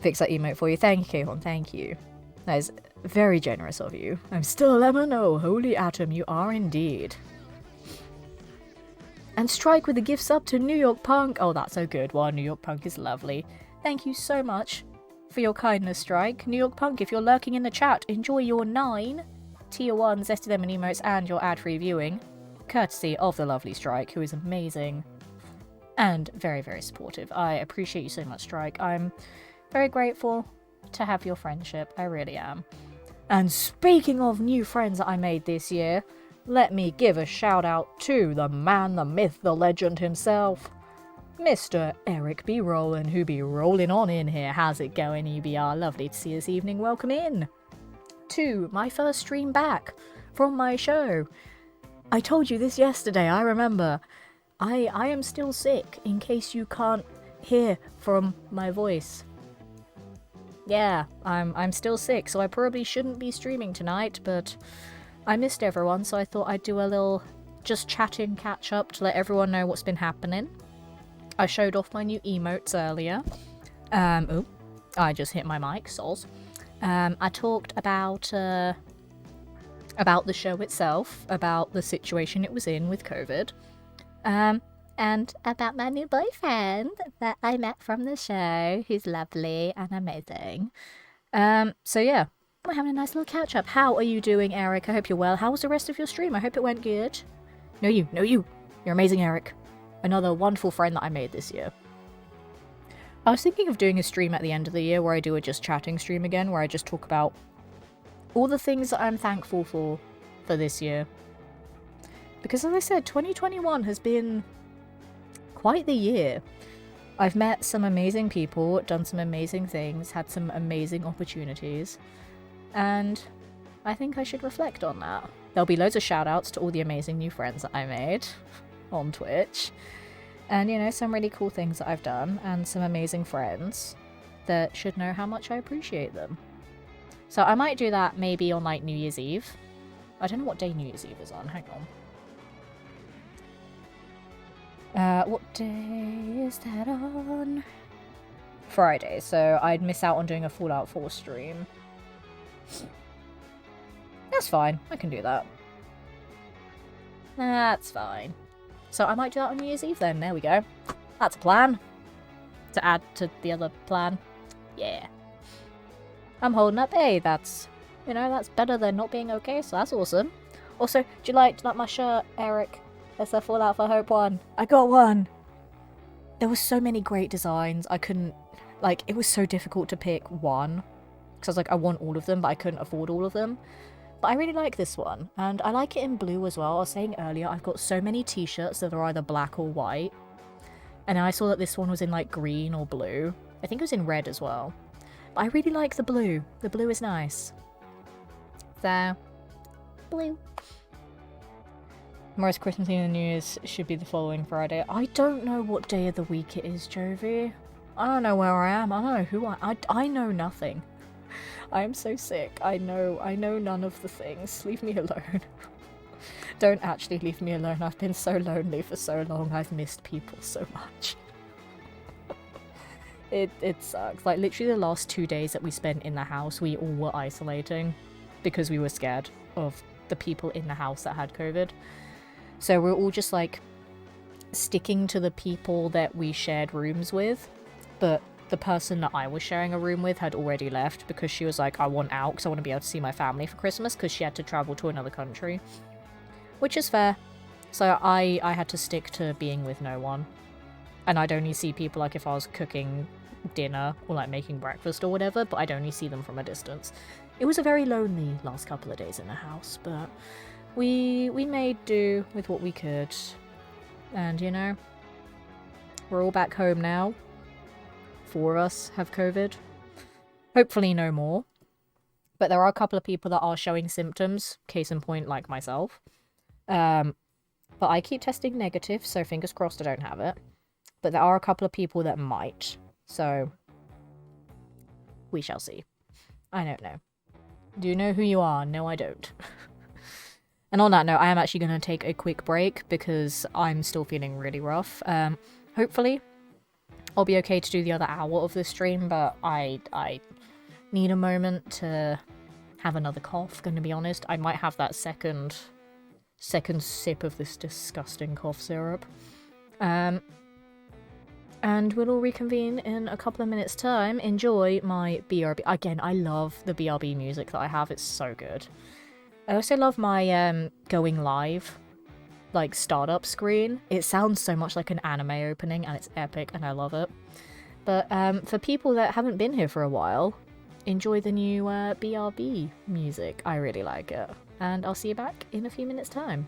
Fix that emote for you. Thank you, Kahorn, thank you. That is very generous of you. I'm still a lemon, oh holy atom, you are indeed. And Strike with the gift sub to New York Punk. Oh, that's so good. Wow, New York Punk is lovely. Thank you so much for your kindness, Strike. New York Punk, if you're lurking in the chat, enjoy your 9 tier 1 zesty lemon emotes and your ad-free viewing, courtesy of the lovely Strike, who is amazing and very, very supportive. I appreciate you so much, Strike. I'm very grateful to have your friendship. I really am. And speaking of new friends that I made this year, let me give a shout out to the man, the myth, the legend himself, Mr. Eric B. Rollin, who be rolling on in here. How's it going, EBR? Lovely to see you this evening. Welcome in to my first stream back from my show. I told you this yesterday, I remember. I am still sick, in case you can't hear from my voice. Yeah, I'm still sick, so I probably shouldn't be streaming tonight, but I missed everyone, so I thought I'd do a little just chatting catch up to let everyone know what's been happening. I showed off my new emotes earlier. Oh, I just hit my mic, soz. I talked about the show itself, about the situation it was in with COVID, and about my new boyfriend that I met from the show, who's lovely and amazing. So yeah, we're having a nice little catch up. How are you doing, Eric? I hope you're well. How was the rest of your stream? I hope it went good. No, you. You're amazing, Eric. Another wonderful friend that I made this year. I was thinking of doing a stream at the end of the year where I do a just chatting stream again, where I just talk about all the things that I'm thankful for this year. Because as I said, 2021 has been quite the year. I've met some amazing people, done some amazing things, had some amazing opportunities, and I think I should reflect on that. There'll be loads of shout outs to all the amazing new friends that I made on Twitch. And, you know, some really cool things that I've done, and some amazing friends that should know how much I appreciate them. So I might do that maybe on, like, New Year's Eve. I don't know what day New Year's Eve is on, hang on. What day is that on? Friday, so I'd miss out on doing a Fallout 4 stream. That's fine, I can do that. That's fine. So I might do that on New Year's Eve then, there we go. That's a plan. To add to the other plan. Yeah. I'm holding up, hey, that's, you know, that's better than not being okay, so that's awesome. Also, do you like my shirt, Eric? It's a Fallout for Hope one. I got one! There were so many great designs, I couldn't, like, it was so difficult to pick one. Because I was like, I want all of them, but I couldn't afford all of them. But I really like this one, and I like it in blue as well. I was saying earlier, I've got so many t-shirts that are either black or white. And I saw that this one was in, like, green or blue. I think it was in red as well. But I really like the blue. The blue is nice. So, blue. Tomorrow's Christmas Eve and New Year's should be the following Friday. I don't know what day of the week it is, Jovi. I don't know where I am. I don't know who I know nothing. I am so sick. I know none of the things. Leave me alone. Don't actually leave me alone. I've been so lonely for so long. I've missed people so much. It sucks. Like, literally the last 2 days that we spent in the house, we all were isolating because we were scared of the people in the house that had COVID. So we're all just, like, sticking to the people that we shared rooms with, but the person that I was sharing a room with had already left because she was like, I want out because I want to be able to see my family for Christmas, because she had to travel to another country. Which is fair. So I had to stick to being with no one. And I'd only see people, like, if I was cooking dinner or, like, making breakfast or whatever, but I'd only see them from a distance. It was a very lonely last couple of days in the house, but we made do with what we could. And, you know, we're all back home now. 4 of us have COVID. Hopefully no more. But there are a couple of people that are showing symptoms, case in point, like myself. But I keep testing negative, so fingers crossed I don't have it. But there are a couple of people that might, so we shall see. I don't know. Do you know who you are? No, I don't. And on that note, I am actually going to take a quick break because I'm still feeling really rough. Hopefully I'll be okay to do the other hour of this stream, but I need a moment to have another cough, gonna be honest. I might have that second sip of this disgusting cough syrup. And we'll all reconvene in a couple of minutes' time. Enjoy my BRB. Again, I love the BRB music that I have, it's so good. I also love my going live, like, startup screen. It sounds so much like an anime opening, and it's epic, and I love it. But for people that haven't been here for a while, enjoy the new BRB music. I really like it. And I'll see you back in a few minutes' time.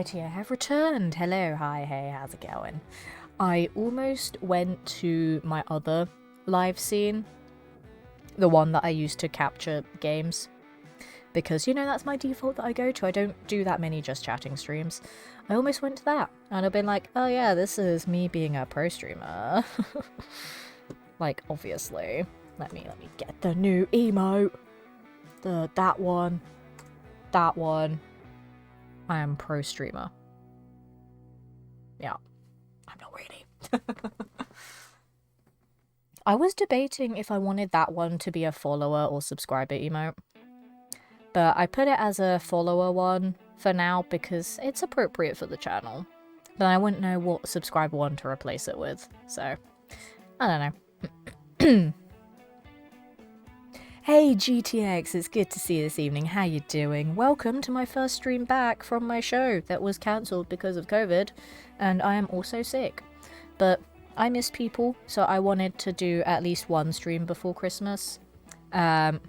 Alrighty, I have returned. Hello, hi, hey, how's it going? I almost went to my other live scene, the one that I used to capture games, because, you know, that's my default that I go to. I don't do that many just chatting streams. I almost went to that, and I've been like, oh yeah, this is me being a pro streamer. Like, obviously. Let me get the new emote. That one. I am pro streamer. Yeah. I'm not ready. I was debating if I wanted that one to be a follower or subscriber emote. But I put it as a follower one for now because it's appropriate for the channel. But I wouldn't know what subscriber one to replace it with. So, I don't know. Hey GTX, it's good to see you this evening. How you doing? Welcome to my first stream back from my show that was cancelled because of COVID, and I am also sick. But I miss people, so I wanted to do at least one stream before Christmas. Obviously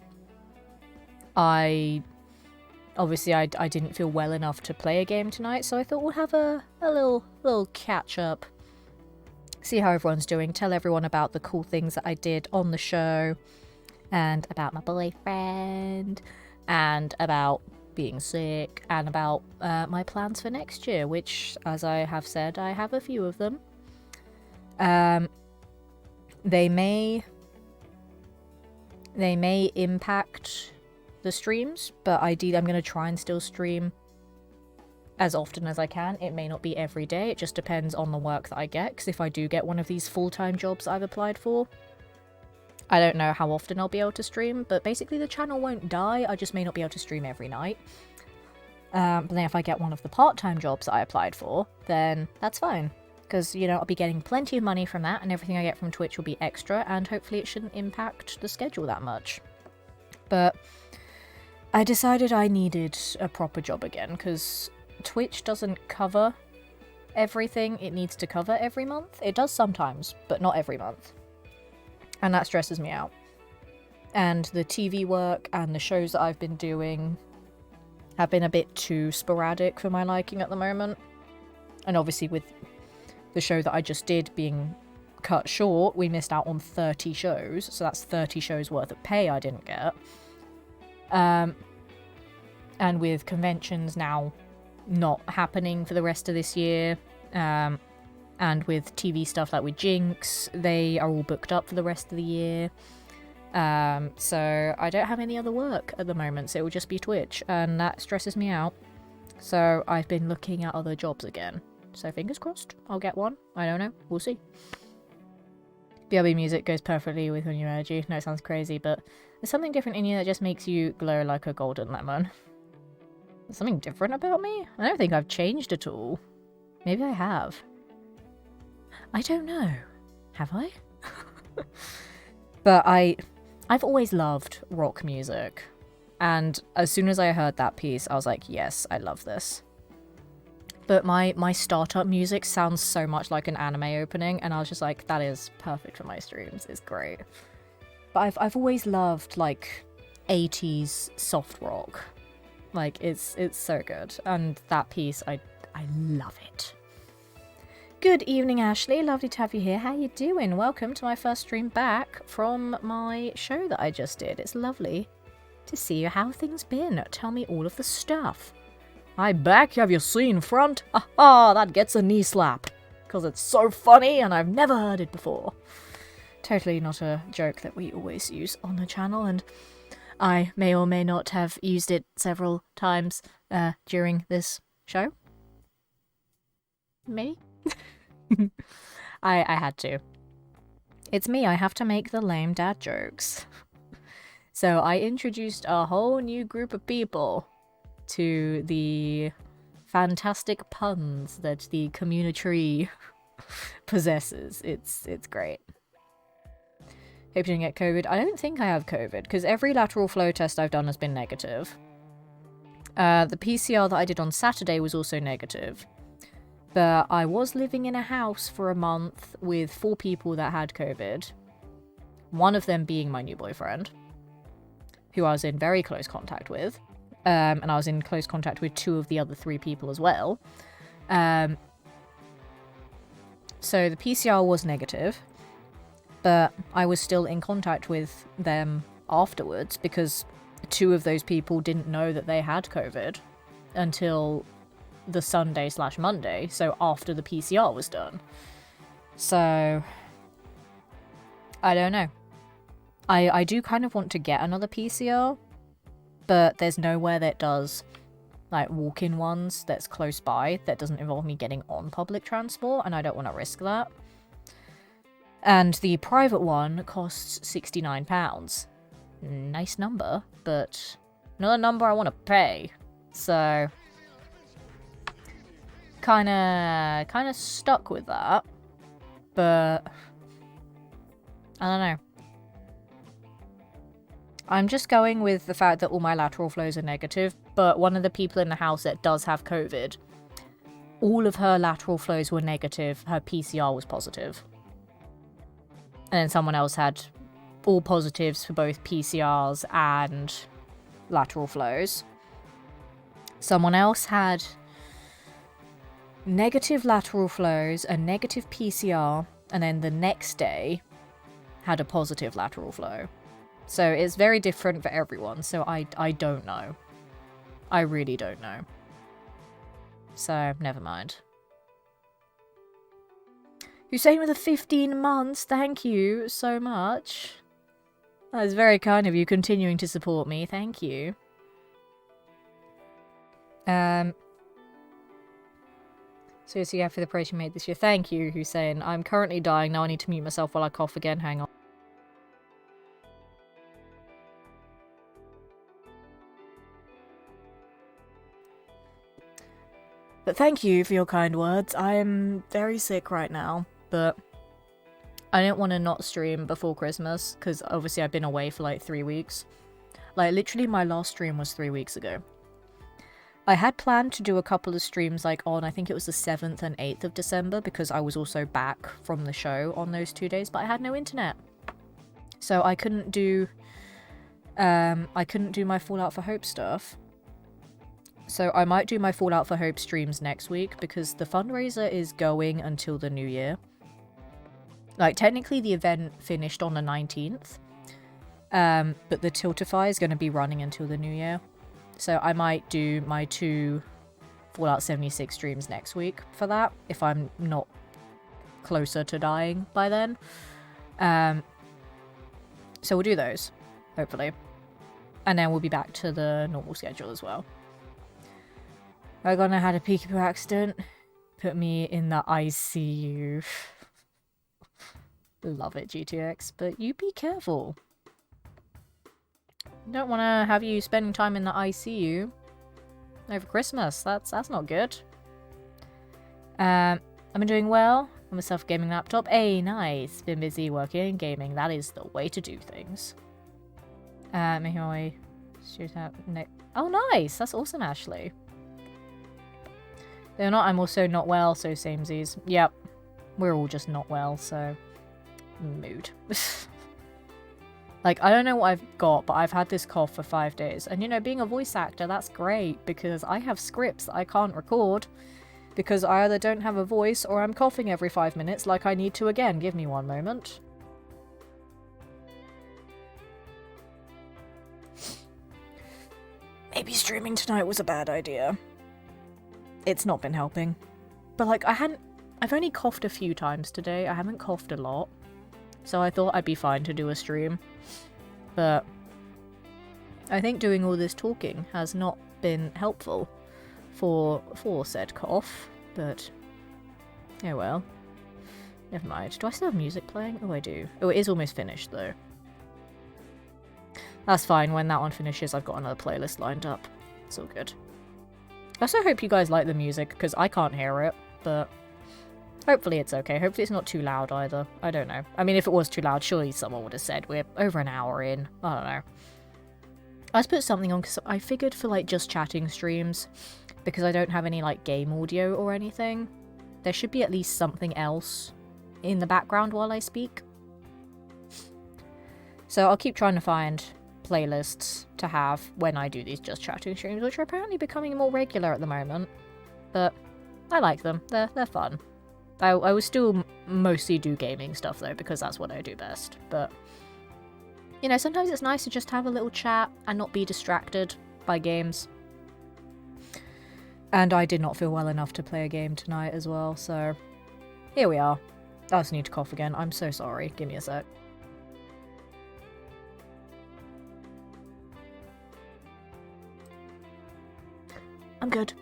I didn't feel well enough to play a game tonight, so I thought we'll have a little catch up. See how everyone's doing, tell everyone about the cool things that I did on the show, and about my boyfriend, and about being sick, and about my plans for next year, which, as I have said, I have a few of them. They may impact the streams, but ideally I'm going to try and still stream as often as I can. It may not be every day, it just depends on the work that I get, because if I do get one of these full-time jobs I've applied for, I don't know how often I'll be able to stream, but basically the channel won't die, I just may not be able to stream every night. But then if I get one of the part-time jobs that I applied for, then that's fine. Because, you know, I'll be getting plenty of money from that, and everything I get from Twitch will be extra, and hopefully it shouldn't impact the schedule that much. But I decided I needed a proper job again, because Twitch doesn't cover everything it needs to cover every month. It does sometimes, but not every month. And that stresses me out. And the TV work and the shows that I've been doing have been a bit too sporadic for my liking at the moment. And obviously with the show that I just did being cut short, we missed out on 30 shows, so that's 30 shows worth of pay I didn't get. And with conventions now not happening for the rest of this year, and with TV stuff like with Jinx, they are all booked up for the rest of the year. So I don't have any other work at the moment, so it will just be Twitch, and that stresses me out. So I've been looking at other jobs again. So fingers crossed, I'll get one. I don't know, we'll see. BRB music goes perfectly with your new energy. No, it sounds crazy, but there's something different in you that just makes you glow like a golden lemon. There's something different about me? I don't think I've changed at all. Maybe I have. I don't know. Have I? But I've always loved rock music. And as soon as I heard that piece, I was like, yes, I love this. But my startup music sounds so much like an anime opening, and I was just like, that is perfect for my streams. It's great. But I've always loved, like, 80s soft rock. Like, it's so good. And that piece, I love it. Good evening, Ashley. Lovely to have you here. How you doing? Welcome to my first stream back from my show that I just did. It's lovely to see you. How things been? Tell me all of the stuff. Hi, back. Have you seen front? Aha, that gets a knee slap. Because it's so funny and I've never heard it before. Totally not a joke that we always use on the channel, and I may or may not have used it several times during this show. Maybe? I had to. It's me, I have to make the lame dad jokes. So I introduced a whole new group of people to the fantastic puns that the community possesses. It's great. Hope you didn't get COVID. I don't think I have COVID, because every lateral flow test I've done has been negative. The PCR that I did on Saturday was also negative. But I was living in a house for a month with 4 people that had COVID. One of them being my new boyfriend, who I was in very close contact with. and I was in close contact with 2 of the other 3 people as well. So the PCR was negative, but I was still in contact with them afterwards because 2 of those people didn't know that they had COVID until the Sunday/Monday, so after the PCR was done. So, I don't know. I do kind of want to get another PCR, but there's nowhere that does, like, walk-in ones that's close by that doesn't involve me getting on public transport, and I don't want to risk that. And the private one costs £69. Nice number, but not a number I want to pay. So, kind of stuck with that. But I don't know. I'm just going with the fact that all my lateral flows are negative, but one of the people in the house that does have COVID, all of her lateral flows were negative, her PCR was positive. And then someone else had all positives for both PCRs and lateral flows. Someone else had negative lateral flows, a negative PCR, and then the next day had a positive lateral flow. So it's very different for everyone, so I don't know. I really don't know. So, never mind. Hussein with the 15 months, thank you so much. That is very kind of you, continuing to support me, thank you. Seriously, yeah, for the praise you made this year. Thank you, Hussein. I'm currently dying, now I need to mute myself while I cough again, hang on. But thank you for your kind words. I am very sick right now, but I didn't want to not stream before Christmas, because obviously I've been away for like 3 weeks. Like, literally my last stream was 3 weeks ago. I had planned to do a couple of streams like on, I think it was the 7th and 8th of December, because I was also back from the show on those 2 days, but I had no internet. So I couldn't do my Fallout for Hope stuff. So I might do my Fallout for Hope streams next week, because the fundraiser is going until the new year. Like, technically the event finished on the 19th, but the Tiltify is going to be running until the new year. So I might do my 2 Fallout 76 streams next week for that, if I'm not closer to dying by then. So we'll do those, hopefully. And then we'll be back to the normal schedule as well. I gonna had a peekaboo accident. Put me in the ICU. Love it, GTX, but you be careful. Don't want to have you spending time in the ICU over Christmas. That's not good. I've been doing well on myself gaming laptop. Hey, nice. Been busy working and gaming. That is the way to do things. Maybe I shoot out next. Oh, nice. That's awesome, Ashley. They're not. I'm also not well, so samesies. Yep. We're all just not well, so mood. Like, I don't know what I've got, but I've had this cough for 5 days. And, you know, being a voice actor, that's great, because I have scripts that I can't record, because I either don't have a voice or I'm coughing every 5 minutes like I need to again. Give me one moment. Maybe streaming tonight was a bad idea. It's not been helping. But, like, I've only coughed a few times today. I haven't coughed a lot. So I thought I'd be fine to do a stream. But I think doing all this talking has not been helpful for said cough. But, oh well. Never mind. Do I still have music playing? Oh, I do. Oh, it is almost finished, though. That's fine. When that one finishes, I've got another playlist lined up. It's all good. I also hope you guys like the music, because I can't hear it, but hopefully it's okay. Hopefully it's not too loud either. I don't know. I mean, if it was too loud, surely someone would have said we're over an hour in. I don't know. I just put something on because I figured for, like, just chatting streams, because I don't have any, like, game audio or anything, there should be at least something else in the background while I speak. So I'll keep trying to find playlists to have when I do these Just Chatting streams, which are apparently becoming more regular at the moment. But I like them. They're fun. I will still mostly do gaming stuff though, because that's what I do best. But, you know, sometimes it's nice to just have a little chat and not be distracted by games. And I did not feel well enough to play a game tonight as well, so here we are. I just need to cough again. I'm so sorry. Give me a sec. I'm good.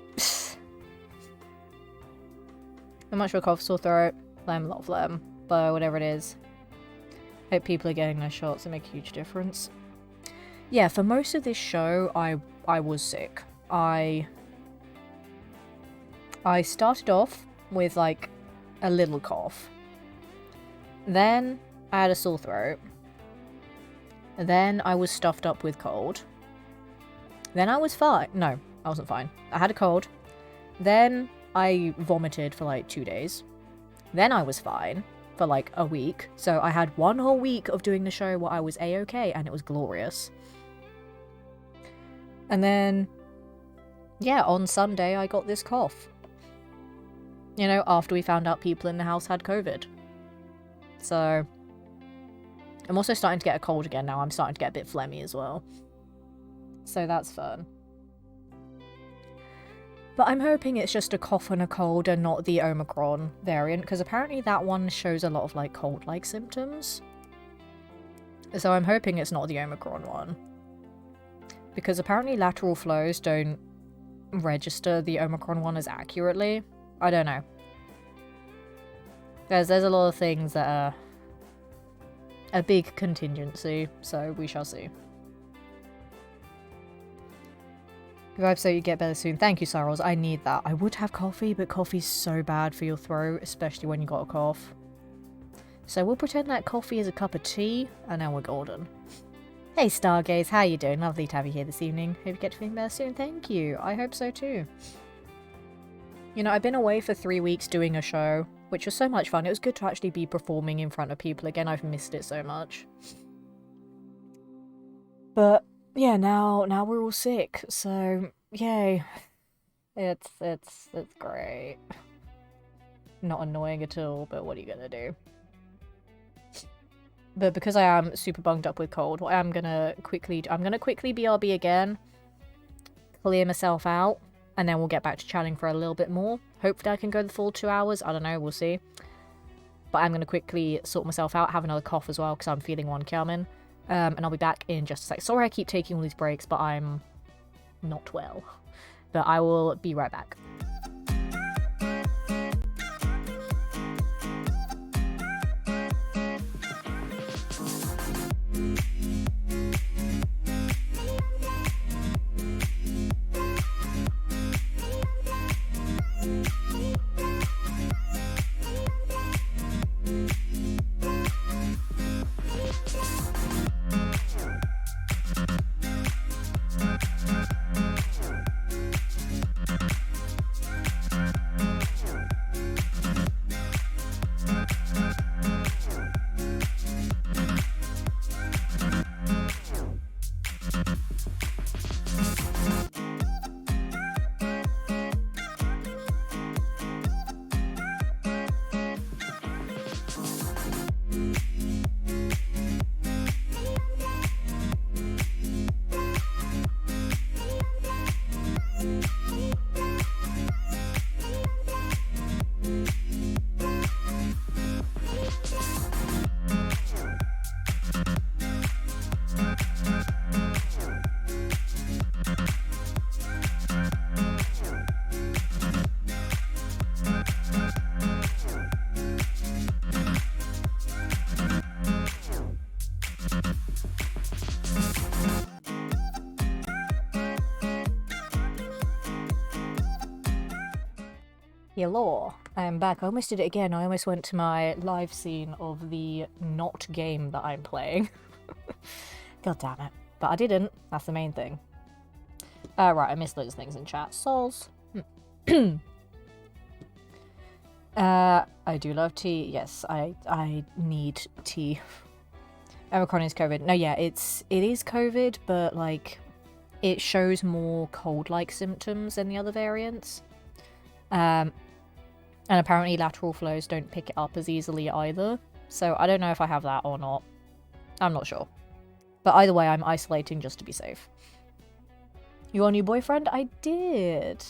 Not much for a cough, sore throat, phlegm, a lot of phlegm, but whatever it is. Hope people are getting their shots. It make a huge difference. Yeah, for most of this show, I was sick. I started off with, like, a little cough. Then I had a sore throat. Then I was stuffed up with cold. Then I was fine. No, I wasn't fine. I had a cold. Then I vomited for like 2 days. Then I was fine for like a week. So I had 1 whole week of doing the show where I was a-okay and it was glorious. And then, yeah, on Sunday I got this cough. You know, after we found out people in the house had COVID. So I'm also starting to get a cold again now. I'm starting to get a bit phlegmy as well. So that's fun. But I'm hoping it's just a cough and a cold and not the Omicron variant, because apparently that one shows a lot of like cold-like symptoms. So I'm hoping it's not the Omicron one. Because apparently lateral flows don't register the Omicron one as accurately. I don't know. There's a lot of things that are a big contingency, so we shall see. I hope so you get better soon. Thank you, Sarles. I need that. I would have coffee, but coffee's so bad for your throat, especially when you got a cough. So we'll pretend that coffee is a cup of tea, and then we're golden. Hey, Stargaze. How you doing? Lovely to have you here this evening. Hope you get to feeling better soon. Thank you. I hope so too. You know, I've been away for 3 weeks doing a show, which was so much fun. It was good to actually be performing in front of people again. I've missed it so much. But yeah, now we're all sick, so yay. It's great. Not annoying at all, but what are you gonna do? But because I am super bunged up with cold, what I'm gonna quickly BRB again, clear myself out, and then we'll get back to chatting for a little bit more. Hopefully I can go the full 2 hours. I don't know, we'll see. But I'm gonna quickly sort myself out, have another cough as well, because I'm feeling one coming. And I'll be back in just a sec. Sorry I keep taking all these breaks, but I'm not well. But I will be right back. Hello, I'm back. I almost did it again. I almost went to my live scene of the not game that I'm playing. God damn it. But I didn't. That's the main thing. Right, I missed loads of things in chat. Souls. I do love tea. Yes, I need tea. Omicron is COVID. No, yeah, it is COVID, but like it shows more cold-like symptoms than the other variants. And apparently lateral flows don't pick it up as easily either. So I don't know if I have that or not. I'm not sure. But either way, I'm isolating just to be safe. Your new boyfriend? I did.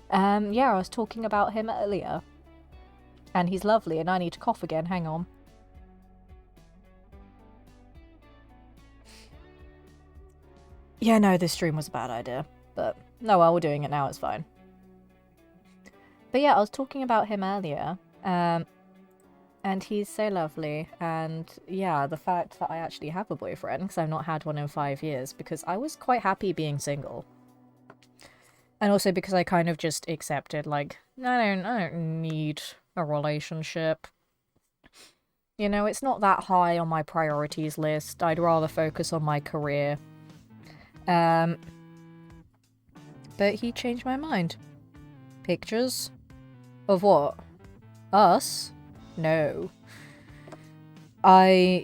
Yeah, I was talking about him earlier. And he's lovely, and I need to cough again. Hang on. Yeah, no, this stream was a bad idea. But, no, well, we're doing it now, it's fine. But yeah, I was talking about him earlier. And he's so lovely. And yeah, the fact that I actually have a boyfriend, because I've not had one in 5 years, because I was quite happy being single. And also because I kind of just accepted, like, I don't need a relationship. You know, it's not that high on my priorities list. I'd rather focus on my career. But he changed my mind. Pictures? Of what? Us? No. I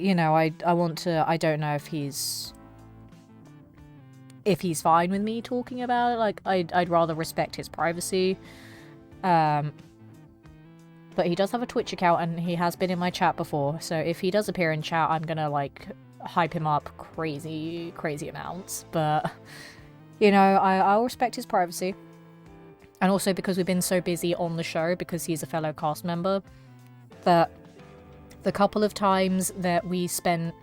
want to, I don't know if he's fine with me talking about it. Like, I'd rather respect his privacy. But he does have a Twitch account, and he has been in my chat before, so if he does appear in chat, I'm gonna, like, hype him up crazy amounts. But, you know, I'll respect his privacy. And also because we've been so busy on the show, because he's a fellow cast member, that the couple of times that we spent,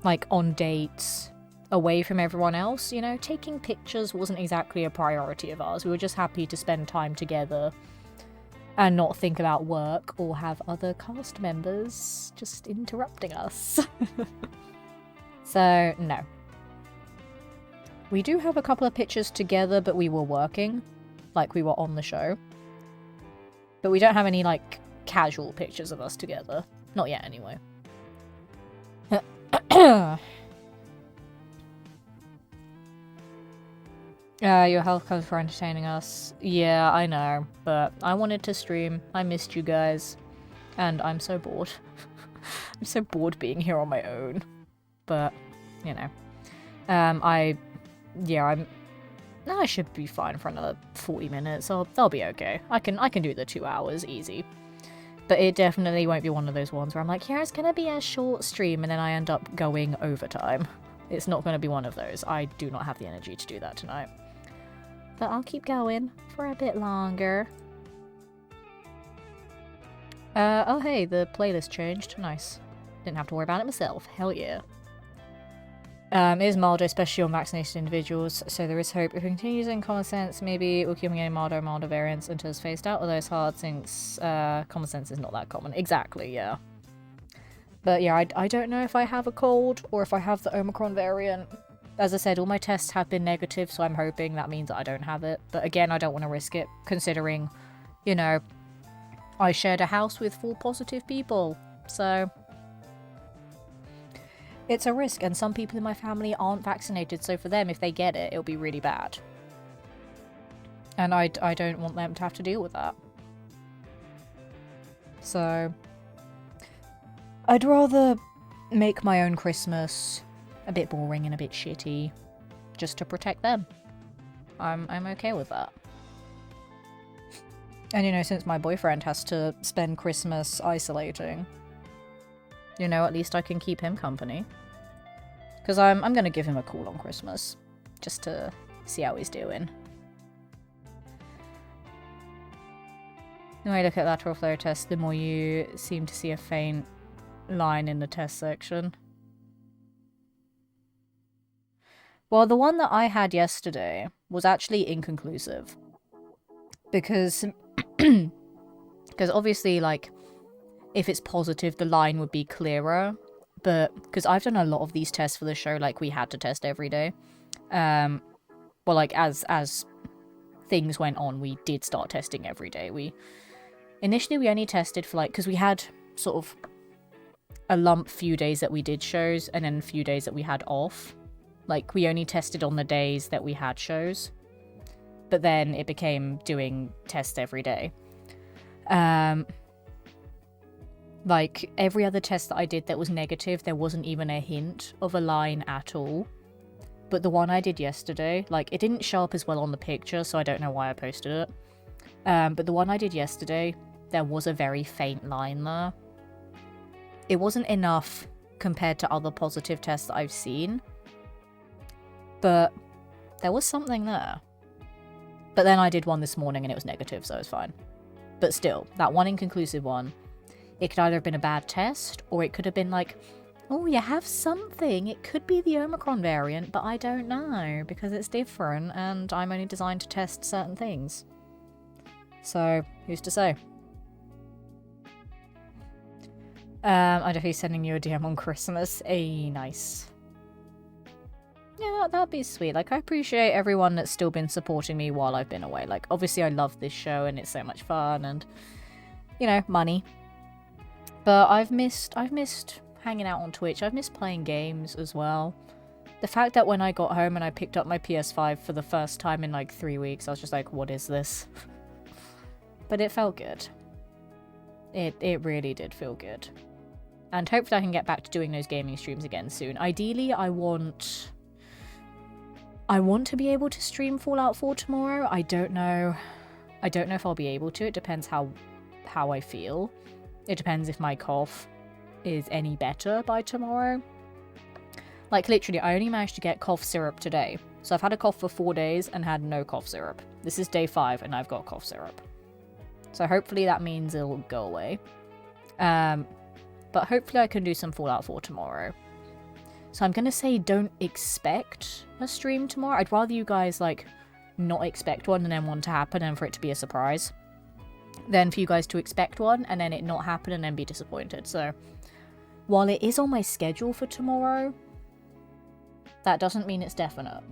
like, on dates away from everyone else, you know, taking pictures wasn't exactly a priority of ours. We were just happy to spend time together and not think about work or have other cast members just interrupting us. So, no. We do have a couple of pictures together, but we were working. Like, we were on the show. But we don't have any, like, casual pictures of us together. Not yet, anyway. Your health comes for entertaining us. Yeah, I know, but I wanted to stream. I missed you guys. And I'm so bored. I'm so bored being here on my own. But, you know. I should be fine for another 40 minutes. I'll be okay. I can do the 2 hours easy. But it definitely won't be one of those ones where I'm like, yeah, it's gonna be a short stream, and then I end up going overtime. It's not gonna be one of those. I do not have the energy to do that tonight. But I'll keep going for a bit longer. Oh hey, the playlist changed. Nice. Didn't have to worry about it myself. Hell yeah. It is milder, especially on vaccinated individuals, so there is hope. If it continues in common sense, maybe we'll keep on getting milder variants until it's phased out, although it's hard since common sense is not that common. Exactly, yeah. But yeah, I don't know if I have a cold or if I have the Omicron variant. As I said, all my tests have been negative, so I'm hoping that means that I don't have it. But again, I don't want to risk it, considering, you know, I shared a house with 4 positive people, so it's a risk, and some people in my family aren't vaccinated, so for them, if they get it, it'll be really bad. And I don't want them to have to deal with that. So I'd rather make my own Christmas a bit boring and a bit shitty, just to protect them. I'm okay with that. And you know, since my boyfriend has to spend Christmas isolating, you know, at least I can keep him company. Because I'm gonna give him a call on Christmas, just to see how he's doing. The more you look at lateral flow test, the more you seem to see a faint line in the test section. Well, the one that I had yesterday was actually inconclusive. Because obviously, like, if it's positive, the line would be clearer. But, because I've done a lot of these tests for the show, like, we had to test every day. Well, like, as things went on, we did start testing every day. Initially, we only tested for, like, because we had sort of a lump few days that we did shows, and then a few days that we had off. Like, we only tested on the days that we had shows. But then it became doing tests every day. Like, every other test that I did that was negative, there wasn't even a hint of a line at all. But the one I did yesterday, like, it didn't show up as well on the picture, so I don't know why I posted it. But the one I did yesterday, there was a very faint line there. It wasn't enough compared to other positive tests that I've seen, but there was something there. But then I did one this morning and it was negative, so it was fine. But still, that one inconclusive one, it could either have been a bad test, or it could have been like, oh, you have something. It could be the Omicron variant, but I don't know, because it's different, and I'm only designed to test certain things. So, who's to say? I'm definitely sending you a DM on Christmas. Nice. Yeah, that'd be sweet. Like, I appreciate everyone that's still been supporting me while I've been away. Like, obviously I love this show and it's so much fun and, you know, money. But I've missed hanging out on Twitch. I've missed playing games as well. The fact that when I got home and I picked up my PS5 for the first time in like 3 weeks, I was just like, what is this? But it felt good. It really did feel good. And hopefully I can get back to doing those gaming streams again soon. Ideally, I want to be able to stream Fallout 4 tomorrow. I don't know if I'll be able to. It depends how I feel. It depends if my cough is any better by tomorrow. Like, literally, I only managed to get cough syrup today. So I've had a cough for 4 days and had no cough syrup. This is day 5 and I've got cough syrup. So hopefully that means it'll go away. But hopefully I can do some Fallout 4 tomorrow. So I'm gonna say don't expect a stream tomorrow. I'd rather you guys, like, not expect one and then one to happen and for it to be a surprise, than for you guys to expect one and then it not happen and then be disappointed. So while it is on my schedule for tomorrow, that doesn't mean it's definite.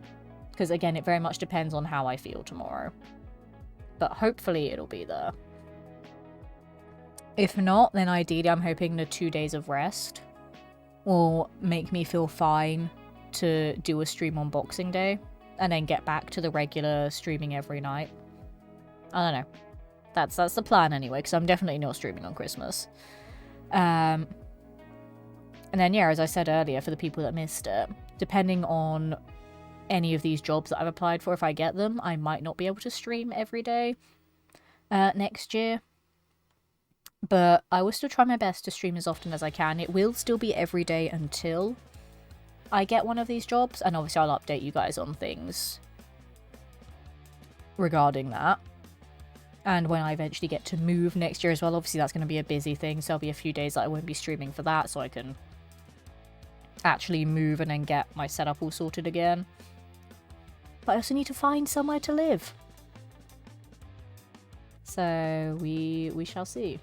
Because again, it very much depends on how I feel tomorrow. But hopefully it'll be there. If not, then ideally I'm hoping the 2 days of rest will make me feel fine to do a stream on Boxing Day and then get back to the regular streaming every night. I don't know. That's the plan anyway, because I'm definitely not streaming on Christmas. And then, yeah, as I said earlier, for the people that missed it, depending on any of these jobs that I've applied for, if I get them, I might not be able to stream every day next year. But I will still try my best to stream as often as I can. It will still be every day until I get one of these jobs, and obviously I'll update you guys on things regarding that. And when I eventually get to move next year as well, obviously that's going to be a busy thing, so there'll be a few days that I won't be streaming for that, so I can actually move and then get my setup all sorted again. But I also need to find somewhere to live. So we shall see.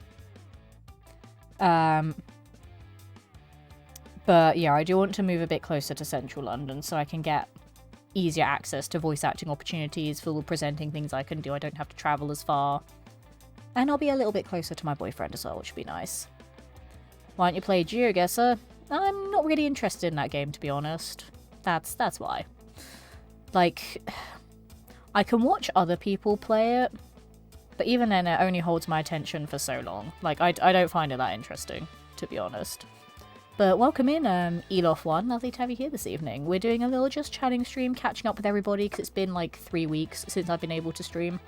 But yeah, I do want to move a bit closer to central London so I can get easier access to voice acting opportunities, for presenting things I can do. I don't have to travel as far. And I'll be a little bit closer to my boyfriend as well, which would be nice. Why don't you play GeoGuessr? I'm not really interested in that game, to be honest. That's why. Like, I can watch other people play it, but even then it only holds my attention for so long. Like, I don't find it that interesting, to be honest. But welcome in, Elof1. Lovely to have you here this evening. We're doing a little just chatting stream, catching up with everybody, because it's been like 3 weeks since I've been able to stream.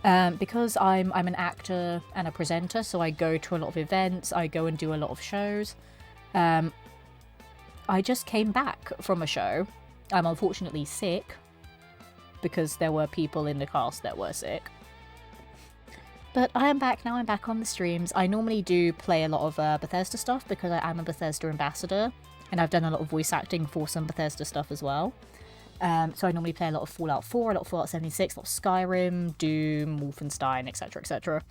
Because I'm an actor and a presenter, so I go to a lot of events, I go and do a lot of shows. I just came back from a show. I'm unfortunately sick, because there were people in the cast that were sick. But I am back now, I'm back on the streams. I normally do play a lot of Bethesda stuff because I am a Bethesda ambassador, and I've done a lot of voice acting for some Bethesda stuff as well. So I normally play a lot of Fallout 4, a lot of Fallout 76, a lot of Skyrim, Doom, Wolfenstein, etc, etc.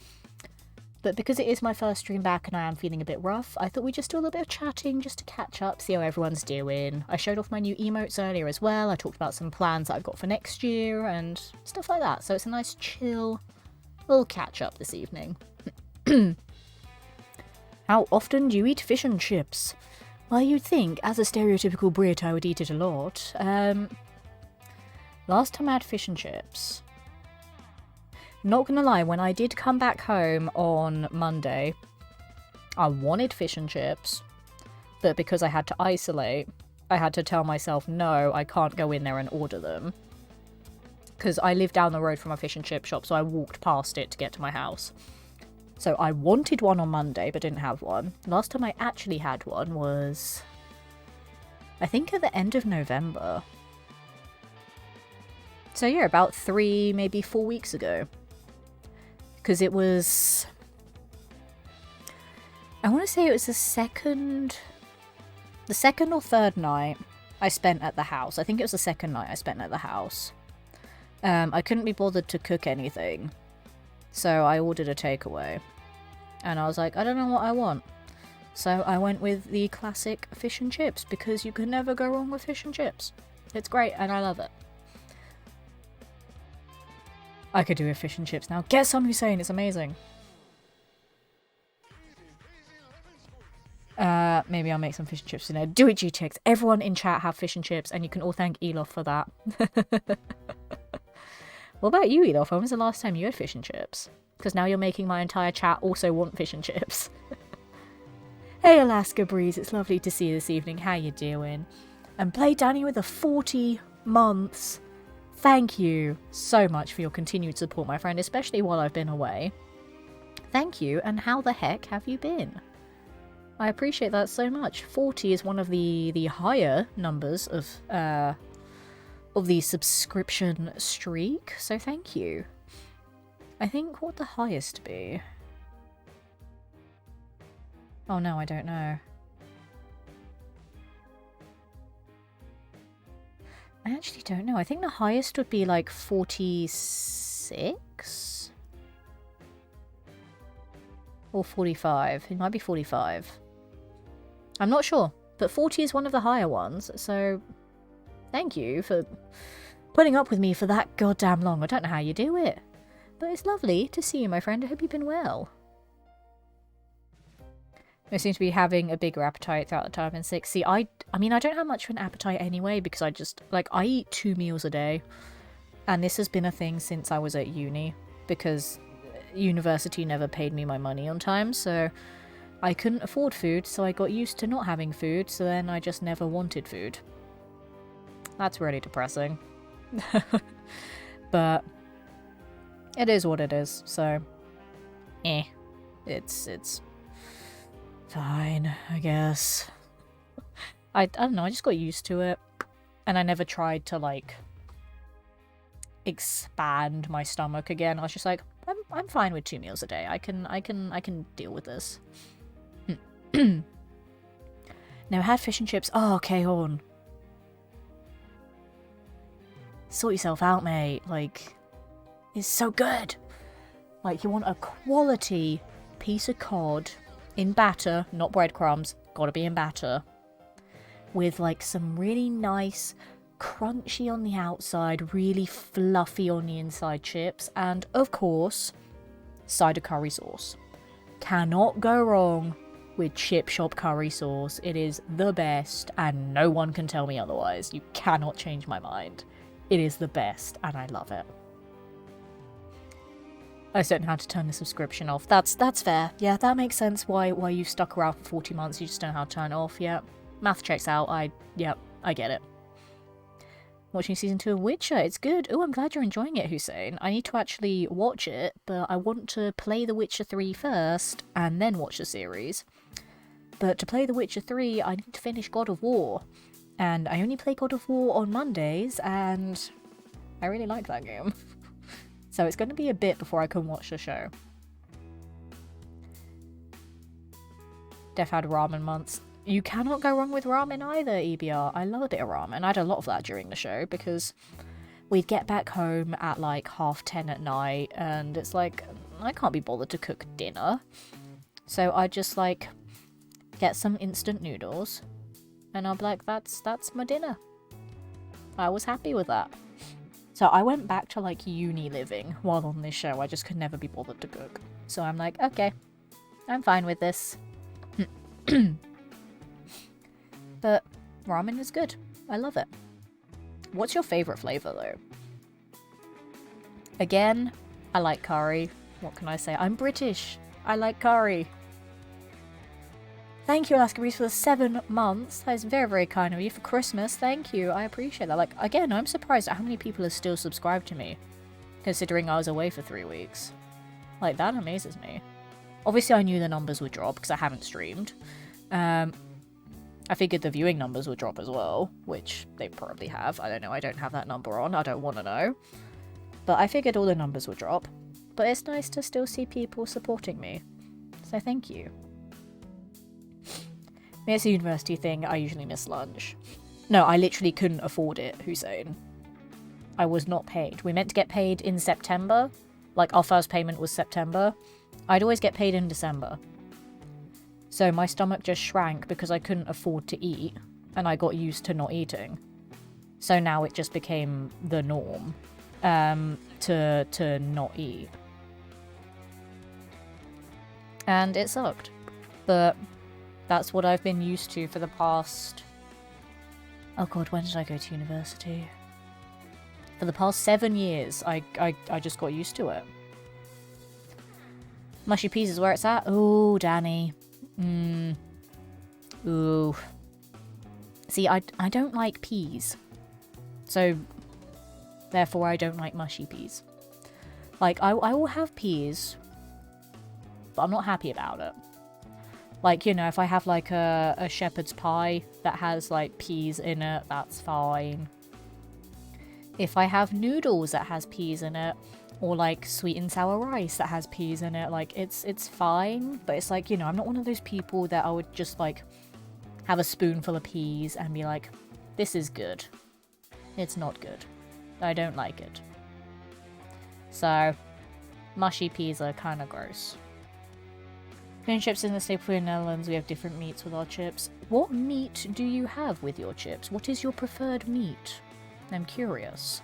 But because it is my first stream back and I am feeling a bit rough, I thought we'd just do a little bit of chatting just to catch up, see how everyone's doing. I showed off my new emotes earlier as well. I talked about some plans that I've got for next year and stuff like that. So it's a nice chill little catch up this evening. How often do you eat fish and chips? Well, you'd think, as a stereotypical Brit, I would eat it a lot. Last time I had fish and chips, not gonna lie, when I did come back home on Monday, I wanted fish and chips, but because I had to isolate, I had to tell myself, no, I can't go in there and order them. Because I live down the road from a fish and chip shop, so I walked past it to get to my house. So I wanted one on Monday, but didn't have one. Last time I actually had one was, I think, at the end of November. So yeah, about 3, maybe 4 weeks ago. Because it was, I want to say it was the second or third night I spent at the house. I think it was the second night I spent at the house. I couldn't be bothered to cook anything, so I ordered a takeaway. And I was like, I don't know what I want. So I went with the classic fish and chips, because you can never go wrong with fish and chips. It's great, and I love it. I could do with fish and chips now. Get some, Hussein, it's amazing. Maybe I'll make some fish and chips in there. Do it, GTX. Everyone in chat have fish and chips, and you can all thank Elof for that. What about you, Elof? When was the last time you had fish and chips? Because now you're making my entire chat also want fish and chips. Hey, Alaska Breeze, it's lovely to see you this evening. How you doing? And Play Danny with the 40 months. Thank you so much for your continued support, my friend, especially while I've been away. Thank you, and how the heck have you been? I appreciate that so much. 40 is one of the higher numbers of the subscription streak, so thank you. I think, what would the highest be? Oh no, I don't know. I actually don't know. I think the highest would be like 46? Or 45. It might be 45. I'm not sure, but 40 is one of the higher ones, so thank you for putting up with me for that goddamn long. I don't know how you do it, but it's lovely to see you, my friend. I hope you've been well. I seem to be having a bigger appetite throughout the time I've been sick. See, I mean, I don't have much of an appetite anyway, because I just, like, I eat 2 meals a day. And this has been a thing since I was at uni, because university never paid me my money on time, so I couldn't afford food, so I got used to not having food, so then I just never wanted food. That's really depressing. But it is what it is, so it's fine, I guess. I don't know, I just got used to it, and I never tried to, like, expand my stomach again. I was just like, I'm fine with 2 meals a day. I can deal with this. Now, had fish and chips. Oh, okay, Horn. Sort yourself out, mate. Like, it's so good. Like, you want a quality piece of cod in batter, not breadcrumbs. Gotta be in batter. With, like, some really nice, crunchy on the outside, really fluffy on the inside chips. And, of course, cider curry sauce. Cannot go wrong with chip shop curry sauce. It is the best, and no one can tell me otherwise. You cannot change my mind. It is the best, and I love it. I just don't know how to turn the subscription off. That's fair. Yeah, that makes sense why you've stuck around for 40 months. You just don't know how to turn it off. Yeah, math checks out. I get it. Watching season 2 of Witcher. It's good. Oh, I'm glad you're enjoying it, Hussein. I need to actually watch it, but I want to play The Witcher 3 first, and then watch the series. But to play The Witcher 3, I need to finish God of War. And I only play God of War on Mondays, and I really like that game. So it's going to be a bit before I can watch the show. Def had ramen months. You cannot go wrong with ramen either, EBR. I love a bit of ramen. I had a lot of that during the show, because we'd get back home at like 10:30 at night, and it's like, I can't be bothered to cook dinner. So I just like get some instant noodles, and I'll be like, that's my dinner. I was happy with that. So I went back to like uni living while on this show. I just could never be bothered to cook. So I'm like, okay, I'm fine with this. But ramen is good. I love it. What's your favourite flavour though? Again, I like curry. What can I say? I'm British. I like curry. Thank you, Alaska Breeze, for the 7 months. That is very, very kind of you. For Christmas, thank you. I appreciate that. Like, again, I'm surprised at how many people are still subscribed to me, considering I was away for 3 weeks. Like, that amazes me. Obviously, I knew the numbers would drop, because I haven't streamed. I figured the viewing numbers would drop as well, which they probably have. I don't know, I don't have that number on, I don't want to know. But I figured all the numbers would drop. But it's nice to still see people supporting me. So thank you. I mean, it's a university thing, I usually miss lunch. No, I literally couldn't afford it, Hussein. I was not paid. We meant to get paid in September. Like, our first payment was September. I'd always get paid in December. So my stomach just shrank because I couldn't afford to eat, and I got used to not eating. So now it just became the norm, to not eat. And it sucked. But that's what I've been used to for the past... Oh god, when did I go to university? For the past 7 years, I just got used to it. Mushy peas is where it's at. Oh, Danny. Ooh. See, I don't like peas. So, therefore I don't like mushy peas. Like, I will have peas, but I'm not happy about it. Like, you know, if I have like a shepherd's pie that has like peas in it, that's fine. If I have noodles that has peas in it, or like sweet and sour rice that has peas in it, like it's fine, but it's like, you know, I'm not one of those people that I would just like have a spoonful of peas and be like, this is good. It's not good. I don't like it. So, mushy peas are kind of gross. Fish chips in the staple in the Netherlands, we have different meats with our chips. What meat do you have with your chips? What is your preferred meat? I'm curious.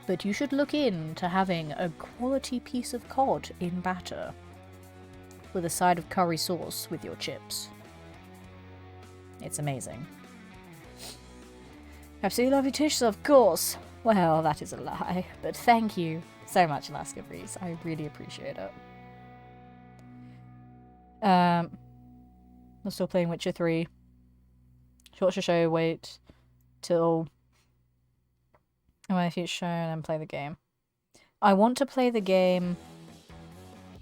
But you should look into having a quality piece of cod in batter with a side of curry sauce with your chips. It's amazing. Absolutely love you, Tish, of course. Well, that is a lie, but thank you so much, Alaska Breeze. I really appreciate it. I'm still playing Witcher 3. Short show, wait till my future show and then play the game. I want to play the game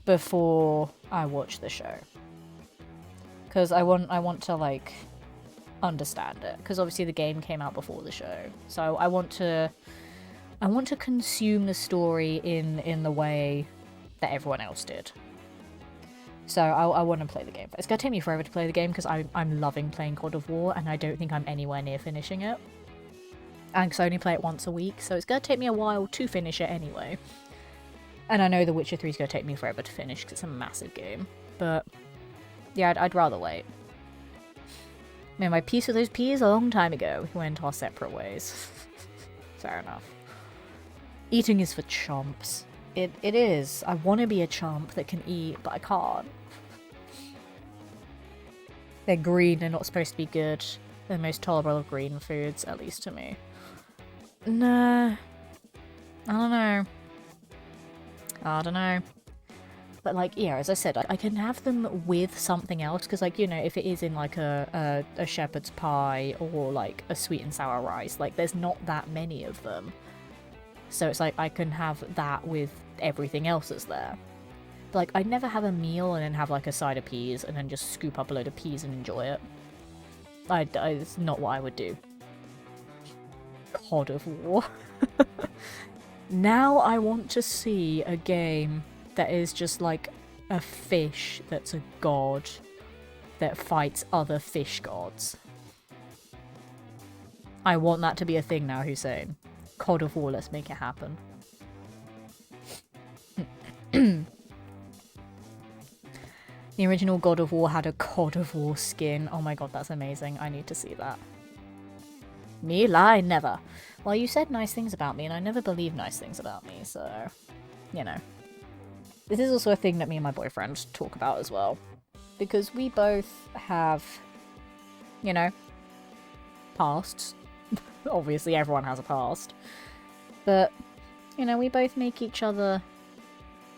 before I watch the show. Because I want to like understand it. Because obviously the game came out before the show. So I want to consume the story in the way that everyone else did. So I want to play the game. It's going to take me forever to play the game because I'm loving playing God of War and I don't think I'm anywhere near finishing it. And because I only play it once a week, so it's going to take me a while to finish it anyway. And I know The Witcher 3 is going to take me forever to finish because it's a massive game. But yeah, I'd rather wait. I mean, my piece with those peas a long time ago. We went our separate ways. Fair enough. Eating is for chomps. It is. I want to be a chomp that can eat, but I can't. They're green, they're not supposed to be good. They're the most tolerable of green foods, at least to me. Nah. I don't know. But, like, yeah, as I said, I can have them with something else, because, like, you know, if it is in, like, a shepherd's pie or, like, a sweet and sour rice, like, there's not that many of them. So it's like, I can have that with everything else that's there. But, like, I'd never have a meal and then have, like, a side of peas and then just scoop up a load of peas and enjoy it. It's not what I would do. God of War. Now I want to see a game that is just like a fish that's a god that fights other fish gods. I want that to be a thing now, Hussein. God of War, let's make it happen. The original God of War had a God of War skin. Oh my god, that's amazing. I need to see that. Me lie, never. Well, you said nice things about me, and I never believe nice things about me, so... You know. This is also a thing that me and my boyfriend talk about as well. Because we both have, you know, pasts. Obviously, everyone has a past. But, you know, we both make each other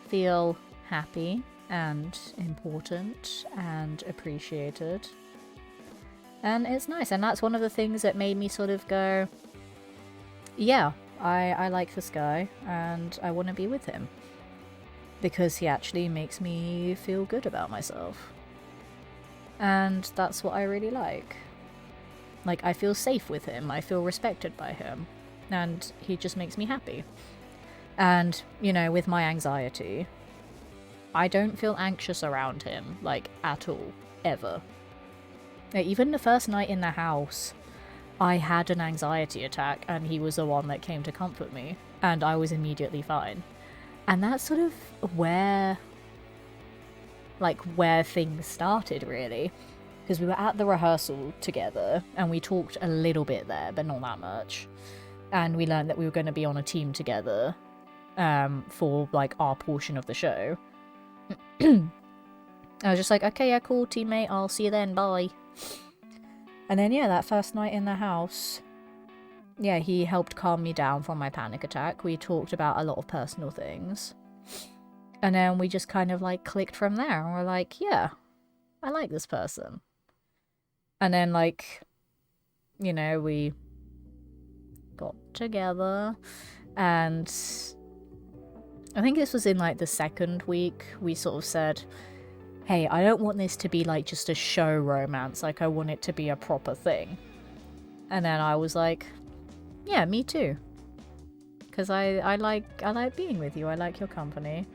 feel happy and important and appreciated. And it's nice, and that's one of the things that made me sort of go, yeah, I like this guy, and I want to be with him. Because he actually makes me feel good about myself. And that's what I really like. Like, I feel safe with him, I feel respected by him, and he just makes me happy. And, you know, with my anxiety, I don't feel anxious around him, like, at all, ever. Like, even the first night in the house, I had an anxiety attack, and he was the one that came to comfort me, and I was immediately fine. And that's sort of where things started, really. Because we were at the rehearsal together, and we talked a little bit there, but not that much. And we learned that we were going to be on a team together for, like, our portion of the show. I was just like, okay, yeah, cool, teammate, I'll see you then, bye. And then, yeah, that first night in the house, yeah, he helped calm me down from my panic attack. We talked about a lot of personal things. And then we just kind of, like, clicked from there. And we're like, yeah, I like this person. And then, like, you know, we got together. And I think this was in, like, the second week. We sort of said, hey, I don't want this to be, like, just a show romance. Like, I want it to be a proper thing. And then I was like, yeah, me too. Because I like being with you. I like your company.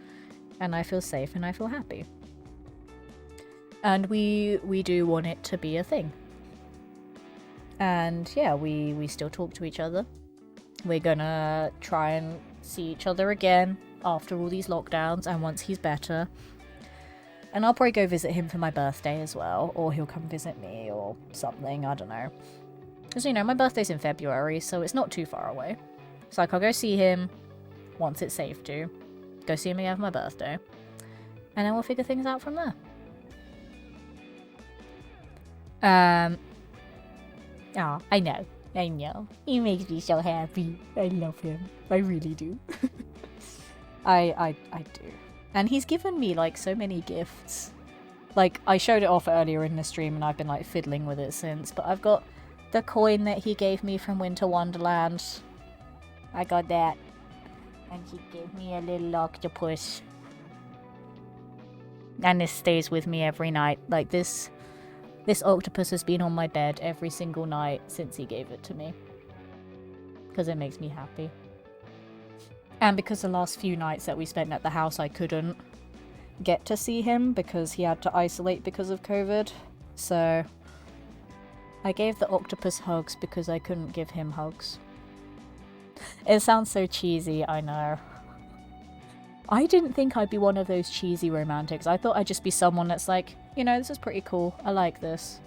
And I feel safe and I feel happy. And we do want it to be a thing. And yeah, we still talk to each other. We're gonna try and see each other again after all these lockdowns and once he's better. And I'll probably go visit him for my birthday as well. Or he'll come visit me or something, I don't know. Because, you know, my birthday's in February, so it's not too far away. So, like, I'll go see him once it's safe to. Go see him again for my birthday. And then we'll figure things out from there. Oh, I know. He makes me so happy. I love him. I really do. I do. And he's given me, like, so many gifts. Like, I showed it off earlier in the stream and I've been, like, fiddling with it since. But I've got the coin that he gave me from Winter Wonderland. I got that. And he gave me a little octopus. And this stays with me every night. Like, this octopus has been on my bed every single night since he gave it to me. Because it makes me happy. And because the last few nights that we spent at the house I couldn't get to see him because he had to isolate because of COVID. So I gave the octopus hugs because I couldn't give him hugs. It sounds so cheesy, I know. I didn't think I'd be one of those cheesy romantics. I thought I'd just be someone that's like, you know, this is pretty cool. I like this.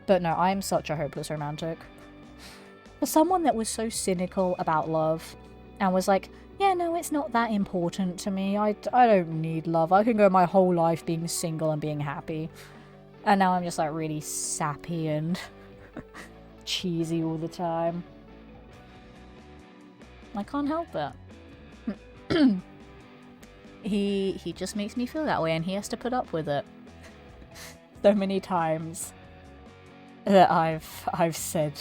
But no, I'm such a hopeless romantic. For someone that was so cynical about love and was like, yeah, no, it's not that important to me. I don't need love. I can go my whole life being single and being happy. And now I'm just like really sappy and cheesy all the time. I can't help it. He just makes me feel that way and he has to put up with it. So many times that I've said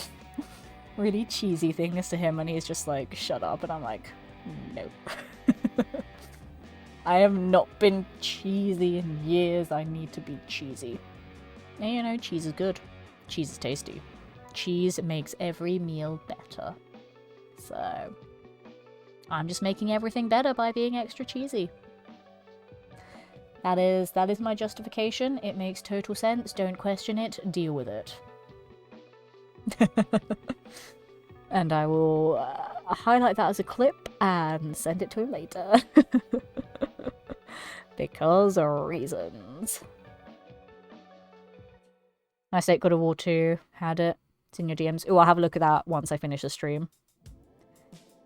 really cheesy things to him and he's just like, shut up, and I'm like, no. I have not been cheesy in years. I need to be cheesy. And you know, cheese is good. Cheese is tasty. Cheese makes every meal better. So I'm just making everything better by being extra cheesy. That is my justification. It makes total sense. Don't question it. Deal with it. And I will highlight that as a clip and send it to him later. Because of reasons. I say God of War 2. Had it. It's in your DMs. Oh, I'll have a look at that once I finish the stream.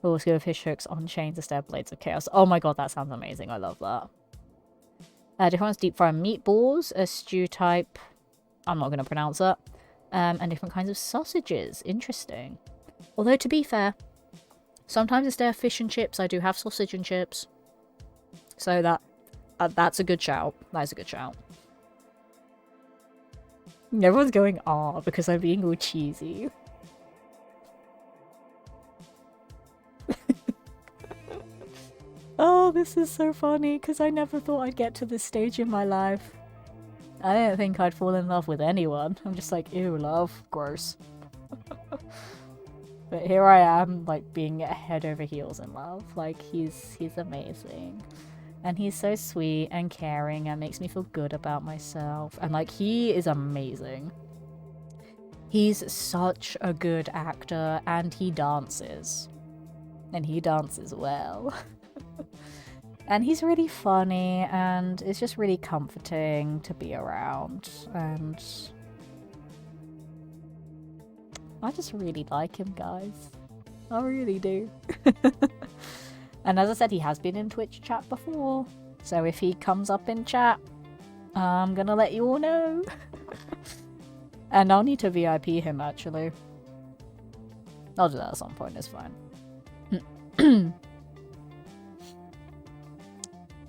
We'll go with fish hooks on chains instead of blades of chaos. Oh my god, that sounds amazing. I love that. Different ones, deep fried meatballs, a stew type. I'm not going to pronounce that. And different kinds of sausages. Interesting. Although, to be fair, sometimes instead of fish and chips, I do have sausage and chips. So that That's a good shout. That's a good shout. Everyone's going, "Ah," because I'm being all cheesy. Oh, this is so funny, because I never thought I'd get to this stage in my life. I didn't think I'd fall in love with anyone. I'm just like, ew, love. Gross. But here I am, like, being head over heels in love. Like, he's amazing. And he's so sweet and caring and makes me feel good about myself. And, like, he is amazing. He's such a good actor, and he dances. And he dances well. And he's really funny, and it's just really comforting to be around. And I just really like him, guys. I really do. And as I said, he has been in Twitch chat before. So if he comes up in chat, I'm gonna let you all know. And I'll need to VIP him, actually. I'll do that at some point, it's fine.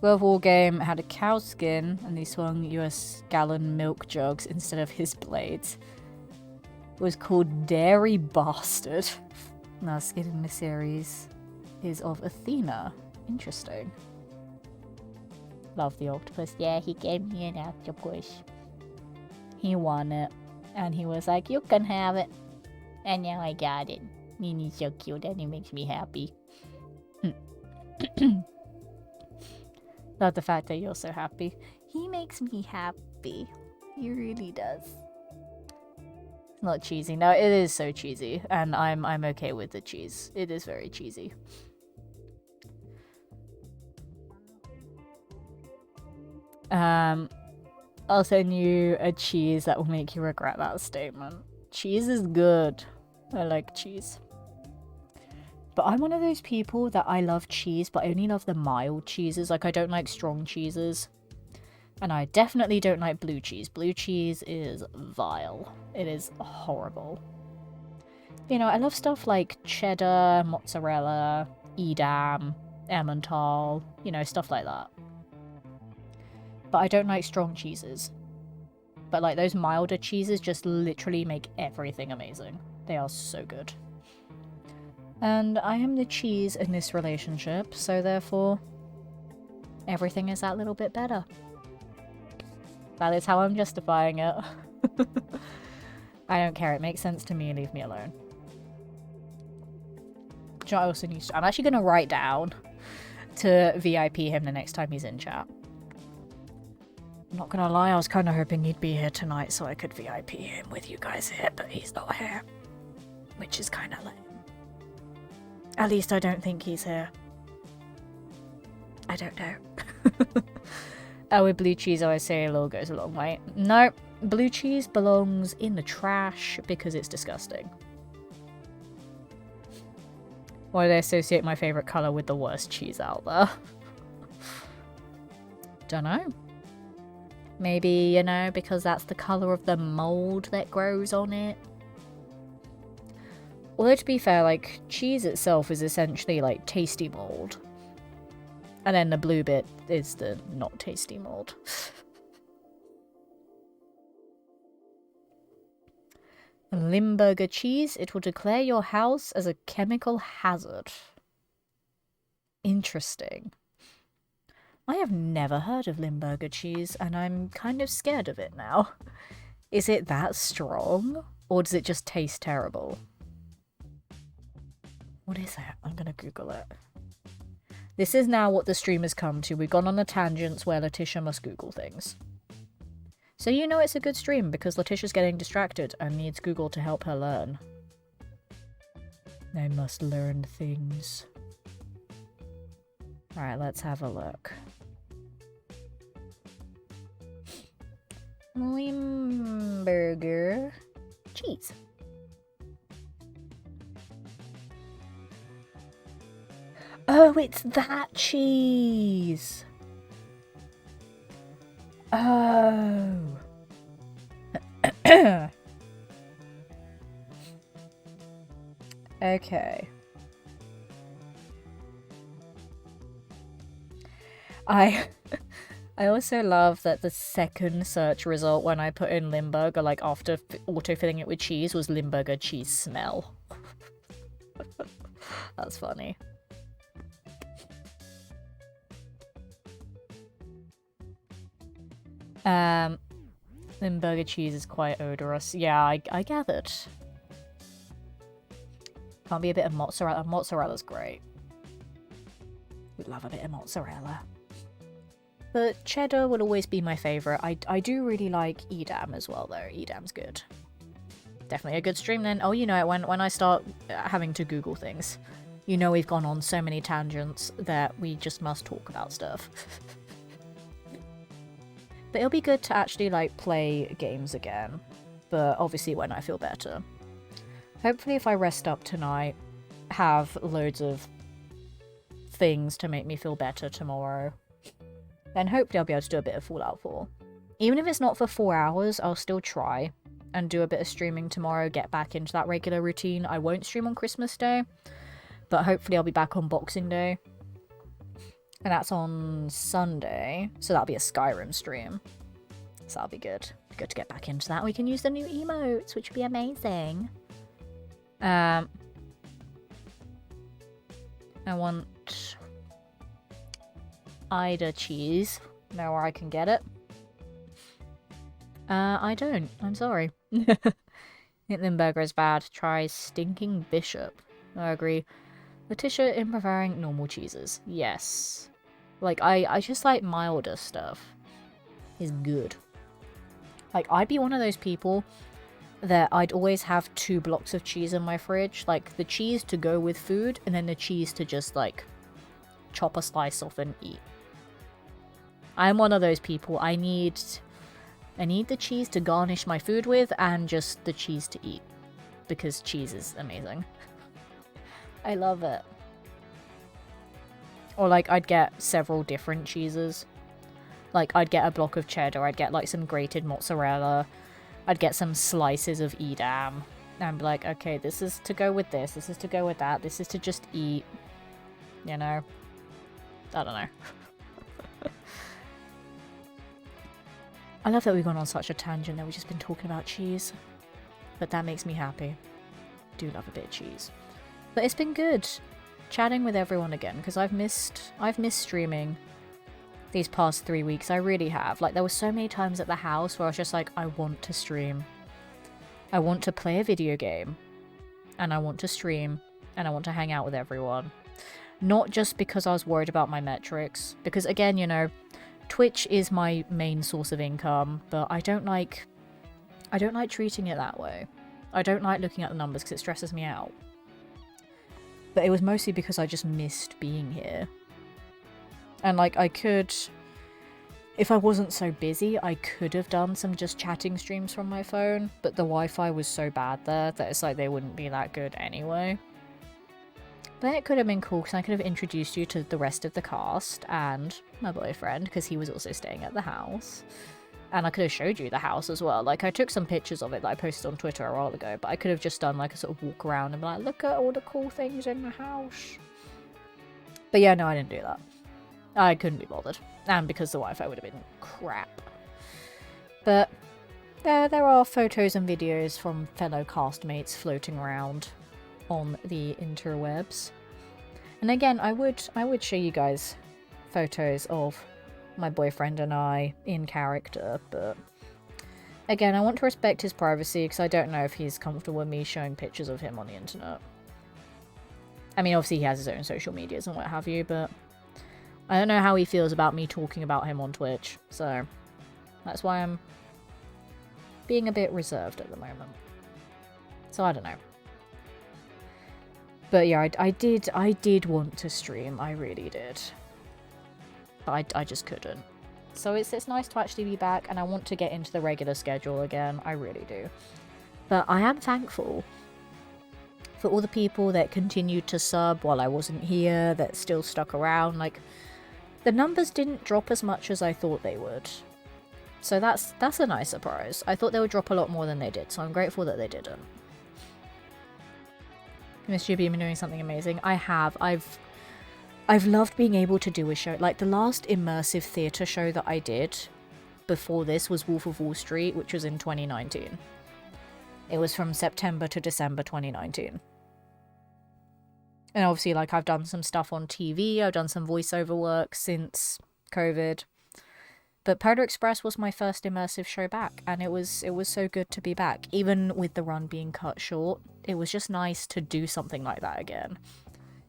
World War Game had a cow skin, and they swung US gallon milk jugs instead of his blades. It was called Dairy Bastard. Now, skin in the series is of Athena. Interesting. Love the octopus. Yeah, he gave me an octopus. He won it. And he was like, you can have it. And now I got it. And he's so cute and he makes me happy. Love the fact that you're so happy. He makes me happy. He really does. It's not cheesy. No, it is so cheesy. And I'm okay with the cheese. It is very cheesy. I'll send you a cheese that will make you regret that statement. Cheese is good. I like cheese. But I'm one of those people that I love cheese, but I only love the mild cheeses. Like, I don't like strong cheeses. And I definitely don't like blue cheese. Blue cheese is vile. It is horrible. You know, I love stuff like cheddar, mozzarella, Edam, Emmental, you know, stuff like that. But I don't like strong cheeses. But like those milder cheeses just literally make everything amazing. They are so good. And I am the cheese in this relationship, so therefore everything is that little bit better. That is how I'm justifying it. I don't care, it makes sense to me, leave me alone. Do you know what I also need to... I'm actually going to write down to VIP him the next time he's in chat. I'm not gonna lie, I was kind of hoping he'd be here tonight so I could VIP him with you guys here, but he's not here. Which is kind of lame. At least I don't think he's here. I don't know. Oh, with blue cheese, I always say a little goes a long way. No, blue cheese belongs in the trash because it's disgusting. Why do they associate my favourite colour with the worst cheese out there? Dunno. Maybe, you know, because that's the colour of the mould that grows on it. Although, to be fair, like, cheese itself is essentially, like, tasty mould. And then the blue bit is the not tasty mould. Limburger cheese. It will declare your house as a chemical hazard. Interesting. I have never heard of Limburger cheese, and I'm kind of scared of it now. Is it that strong? Or does it just taste terrible? What is it? I'm gonna Google it. This is now what the stream has come to. We've gone on the tangents where Letitia must Google things. So you know it's a good stream because Letitia's getting distracted and needs Google to help her learn. I must learn things. Alright, let's have a look. Limburger cheese. Oh, it's that cheese! Oh. Okay. I also love that the second search result when I put in Limburger, like after autofilling it with cheese, was Limburger cheese smell. That's funny. Limburger cheese is quite odorous. Yeah, I gathered. Can't be a bit of mozzarella. Mozzarella's great. We love a bit of mozzarella. But cheddar will always be my favourite. I do really like Edam as well, though. Edam's good. Definitely a good stream then. Oh, you know, when I start having to Google things, you know we've gone on so many tangents that we just must talk about stuff. But it'll be good to actually, like, play games again. But obviously when I feel better. Hopefully if I rest up tonight, have loads of things to make me feel better tomorrow, then hopefully I'll be able to do a bit of Fallout 4. Even if it's not for 4 hours, I'll still try and do a bit of streaming tomorrow, get back into that regular routine. I won't stream on Christmas Day, but hopefully I'll be back on Boxing Day. And that's on Sunday, so that'll be a Skyrim stream. So that'll be good. Good to get back into that. We can use the new emotes, which would be amazing. I want Ida cheese. Know where I can get it? I don't. I'm sorry. I think Limburger is bad. Try Stinking Bishop. I agree. Letitia in preferring normal cheeses. Yes. Like, I just like milder stuff. Is good. Like, I'd be one of those people that I'd always have 2 blocks of cheese in my fridge. Like, the cheese to go with food, and then the cheese to just, like, chop a slice off and eat. I'm one of those people. I need the cheese to garnish my food with, and just the cheese to eat. Because cheese is amazing. I love it. Or, like, I'd get several different cheeses. Like, I'd get a block of cheddar, I'd get, like, some grated mozzarella, I'd get some slices of Edam, and be like, okay, this is to go with this is to go with that, this is to just eat, you know? I don't know. I love that we've gone on such a tangent that we've just been talking about cheese. But that makes me happy. Do love a bit of cheese. But it's been good chatting with everyone again, because I've missed streaming these past 3 weeks. I really have. Like, there were so many times at the house where I was just like, I want to stream. I want to play a video game. And I want to stream. And I want to hang out with everyone. Not just because I was worried about my metrics. Because, again, you know, Twitch is my main source of income, but I don't like treating it that way. I don't like looking at the numbers because it stresses me out. But it was mostly because I just missed being here. And, like, I could... If I wasn't so busy, I could have done some just chatting streams from my phone, but the Wi-Fi was so bad there that it's like they wouldn't be that good anyway. But it could have been cool because I could have introduced you to the rest of the cast and my boyfriend, because he was also staying at the house. And I could have showed you the house as well. Like, I took some pictures of it that I posted on Twitter a while ago, but I could have just done like a sort of walk around and be like, look at all the cool things in the house. But yeah, no, I didn't do that. I couldn't be bothered. And because the Wi-Fi would have been crap. But there are photos and videos from fellow castmates floating around on the interwebs. And again, I would show you guys photos of my boyfriend and I in character, but again, I want to respect his privacy because I don't know if he's comfortable with me showing pictures of him on the internet. I mean, obviously he has his own social medias and what have you, but I don't know how he feels about me talking about him on Twitch, so that's why I'm being a bit reserved at the moment. So I don't know. But yeah, I did want to stream, I really did. But I just couldn't. So it's nice to actually be back, and I want to get into the regular schedule again, I really do. But I am thankful for all the people that continued to sub while I wasn't here, that still stuck around. Like, the numbers didn't drop as much as I thought they would. So that's a nice surprise. I thought they would drop a lot more than they did, so I'm grateful that they didn't. Missed you, been doing something amazing. I have. I've I've loved being able to do a show. Like, the last immersive theatre show that I did before this was Wolf of Wall Street, which was in 2019. It was from September to December 2019. And obviously, like, I've done some stuff on TV, I've done some voiceover work since COVID. But Polar Express was my first immersive show back, and it was so good to be back. Even with the run being cut short, it was just nice to do something like that again.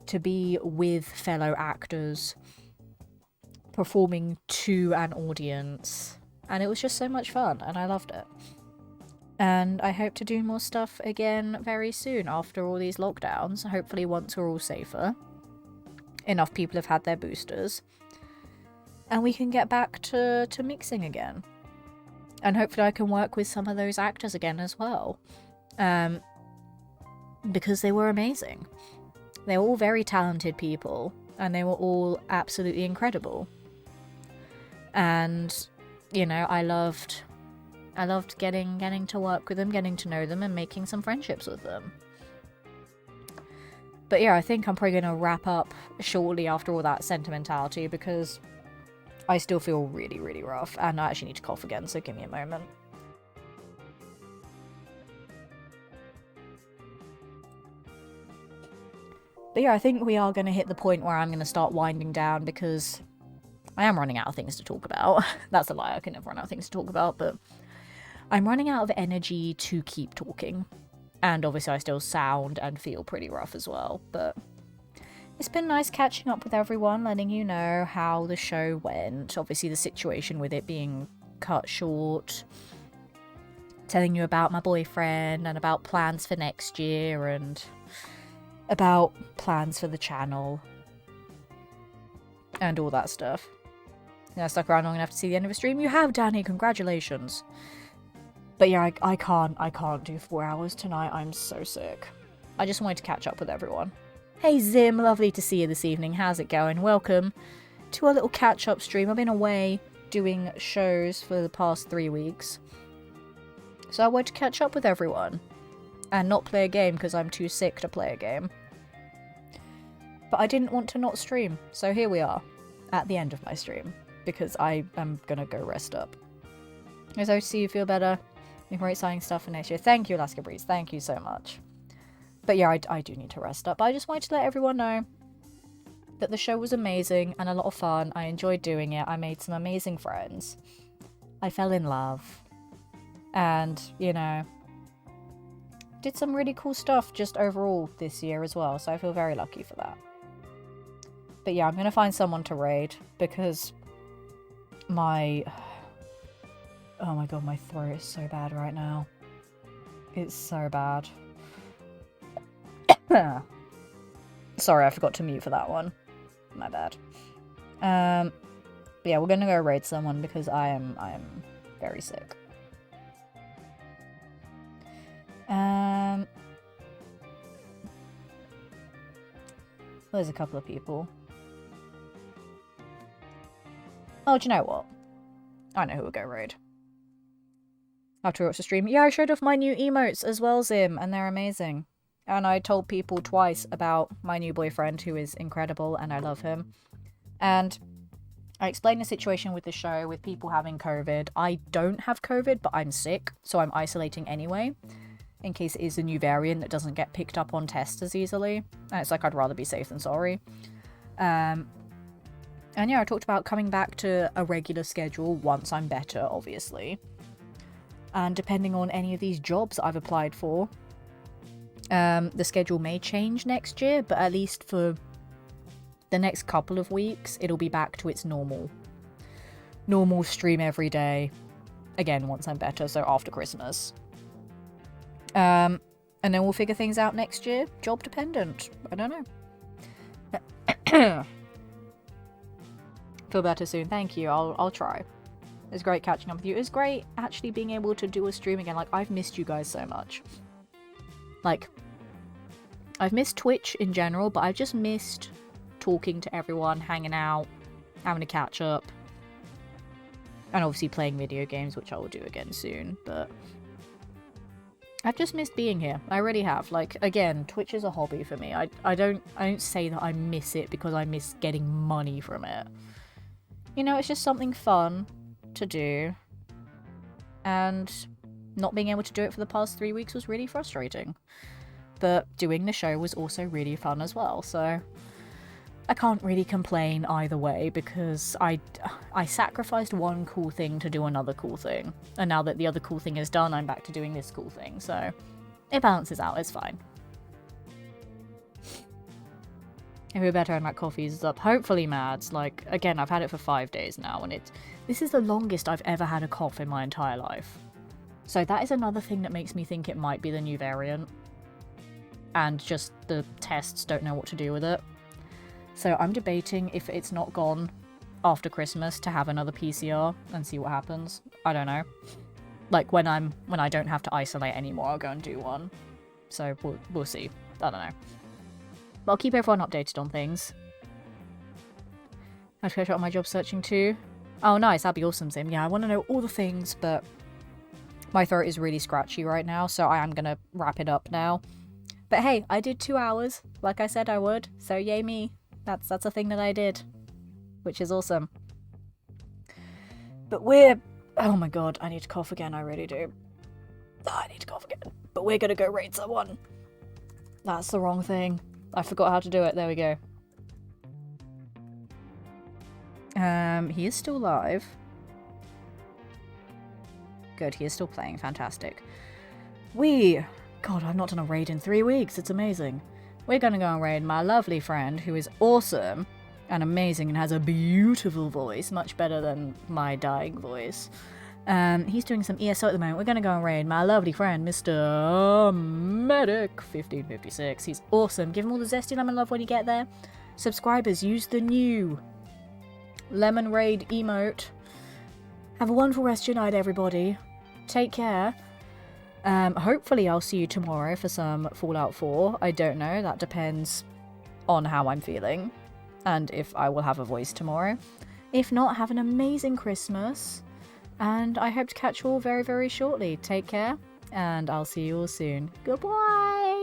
To be with fellow actors, performing to an audience, and it was just so much fun, and I loved it. And I hope to do more stuff again very soon after all these lockdowns, hopefully once we're all safer. Enough people have had their boosters. And we can get back to mixing again. And hopefully I can work with some of those actors again as well. Because they were amazing. They were all very talented people, and they were all absolutely incredible. And, you know, I loved getting to work with them, getting to know them, and making some friendships with them. But yeah, I think I'm probably going to wrap up shortly after all that sentimentality, because I still feel really, really rough, and I actually need to cough again, so give me a moment. But yeah, I think we are going to hit the point where I'm going to start winding down, because I am running out of things to talk about. That's a lie, I can never run out of things to talk about, but I'm running out of energy to keep talking. And obviously I still sound and feel pretty rough as well, but it's been nice catching up with everyone, letting you know how the show went. Obviously the situation with it being cut short, telling you about my boyfriend and about plans for next year and about plans for the channel and all that stuff. You know, stuck around long enough to see the end of the stream. You have, Danny, congratulations. But yeah, I can't do 4 hours tonight. I'm so sick. I just wanted to catch up with everyone. Hey Zim, lovely to see you this evening. How's it going? Welcome to our little catch-up stream. I've been away doing shows for the past 3 weeks. So I wanted to catch up with everyone. And not play a game because I'm too sick to play a game. But I didn't want to not stream. So here we are. At the end of my stream. Because I am gonna go rest up. As I see you feel better. You're very exciting stuff for next year. Thank you, Alaska Breeze. Thank you so much. But yeah, I do need to rest up. But I just wanted to let everyone know that the show was amazing and a lot of fun. I enjoyed doing it. I made some amazing friends. I fell in love. And, you know, did some really cool stuff just overall this year as well. So I feel very lucky for that. But yeah, I'm going to find someone to raid because my... Oh my god, my throat is so bad right now. It's so bad. Sorry, I forgot to mute for that one. My bad. But yeah, we're gonna go raid someone because I am very sick. There's a couple of people. Oh, do you know what? I know who will go raid. After we watch the stream. Yeah, I showed off my new emotes as well, Zim, and they're amazing. And I told people twice about my new boyfriend, who is incredible, and I love him. And I explained the situation with the show, with people having COVID. I don't have COVID, but I'm sick, so I'm isolating anyway, in case it is a new variant that doesn't get picked up on tests as easily. And it's like, I'd rather be safe than sorry. And yeah, I talked about coming back to a regular schedule once I'm better, obviously. And depending on any of these jobs I've applied for, the schedule may change next year, but at least for the next couple of weeks, it'll be back to its normal stream every day. Again, once I'm better, so after Christmas. And then we'll figure things out next year. Job dependent. I don't know. Feel better soon. Thank you. I'll try. It's great catching up with you. It's great actually being able to do a stream again. Like, I've missed you guys so much. Like, I've missed Twitch in general, but I've just missed talking to everyone, hanging out, having a catch up. And obviously playing video games, which I will do again soon, but I've just missed being here. I really have. Like, again, Twitch is a hobby for me. I don't say that I miss it because I miss getting money from it. You know, it's just something fun to do. And not being able to do it for the past 3 weeks was really frustrating. But doing the show was also really fun as well, so I can't really complain either way because I sacrificed one cool thing to do another cool thing. And now that the other cool thing is done, I'm back to doing this cool thing, so it balances out, it's fine. If we better and that coffee is up. Hopefully, Mads. Like, again, I've had it for 5 days now, and this is the longest I've ever had a cough in my entire life. So that is another thing that makes me think it might be the new variant. And just the tests don't know what to do with it. So I'm debating if it's not gone after Christmas to have another PCR and see what happens. I don't know. Like, when I don't have to isolate anymore, I'll go and do one. So we'll see. I don't know. But I'll keep everyone updated on things. I have to catch up on my job searching too. Oh, nice. That'd be awesome, Sim. Yeah, I want to know all the things, but my throat is really scratchy right now, so I am going to wrap it up now. But hey, I did 2 hours, like I said I would, so yay me. That's a thing that I did, which is awesome. But oh my god, I need to cough again, I really do. I need to cough again. But we're gonna go raid someone. That's the wrong thing. I forgot how to do it. There we go. He is still live. Good, he is still playing. Fantastic. God, I've not done a raid in 3 weeks. It's amazing. We're gonna go and raid my lovely friend, who is awesome and amazing and has a beautiful voice, much better than my dying voice. He's doing some ESO at the moment. We're gonna go and raid my lovely friend, Mr. Medic 1556. He's awesome. Give him all the zesty lemon love when you get there. Subscribers, use the new lemon raid emote. Have a wonderful rest of your night, everybody. Take care. Hopefully I'll see you tomorrow for some Fallout 4. I don't know. That depends on how I'm feeling and if I will have a voice tomorrow. If not, have an amazing Christmas. And I hope to catch you all very, very shortly. Take care, and I'll see you all soon. Goodbye!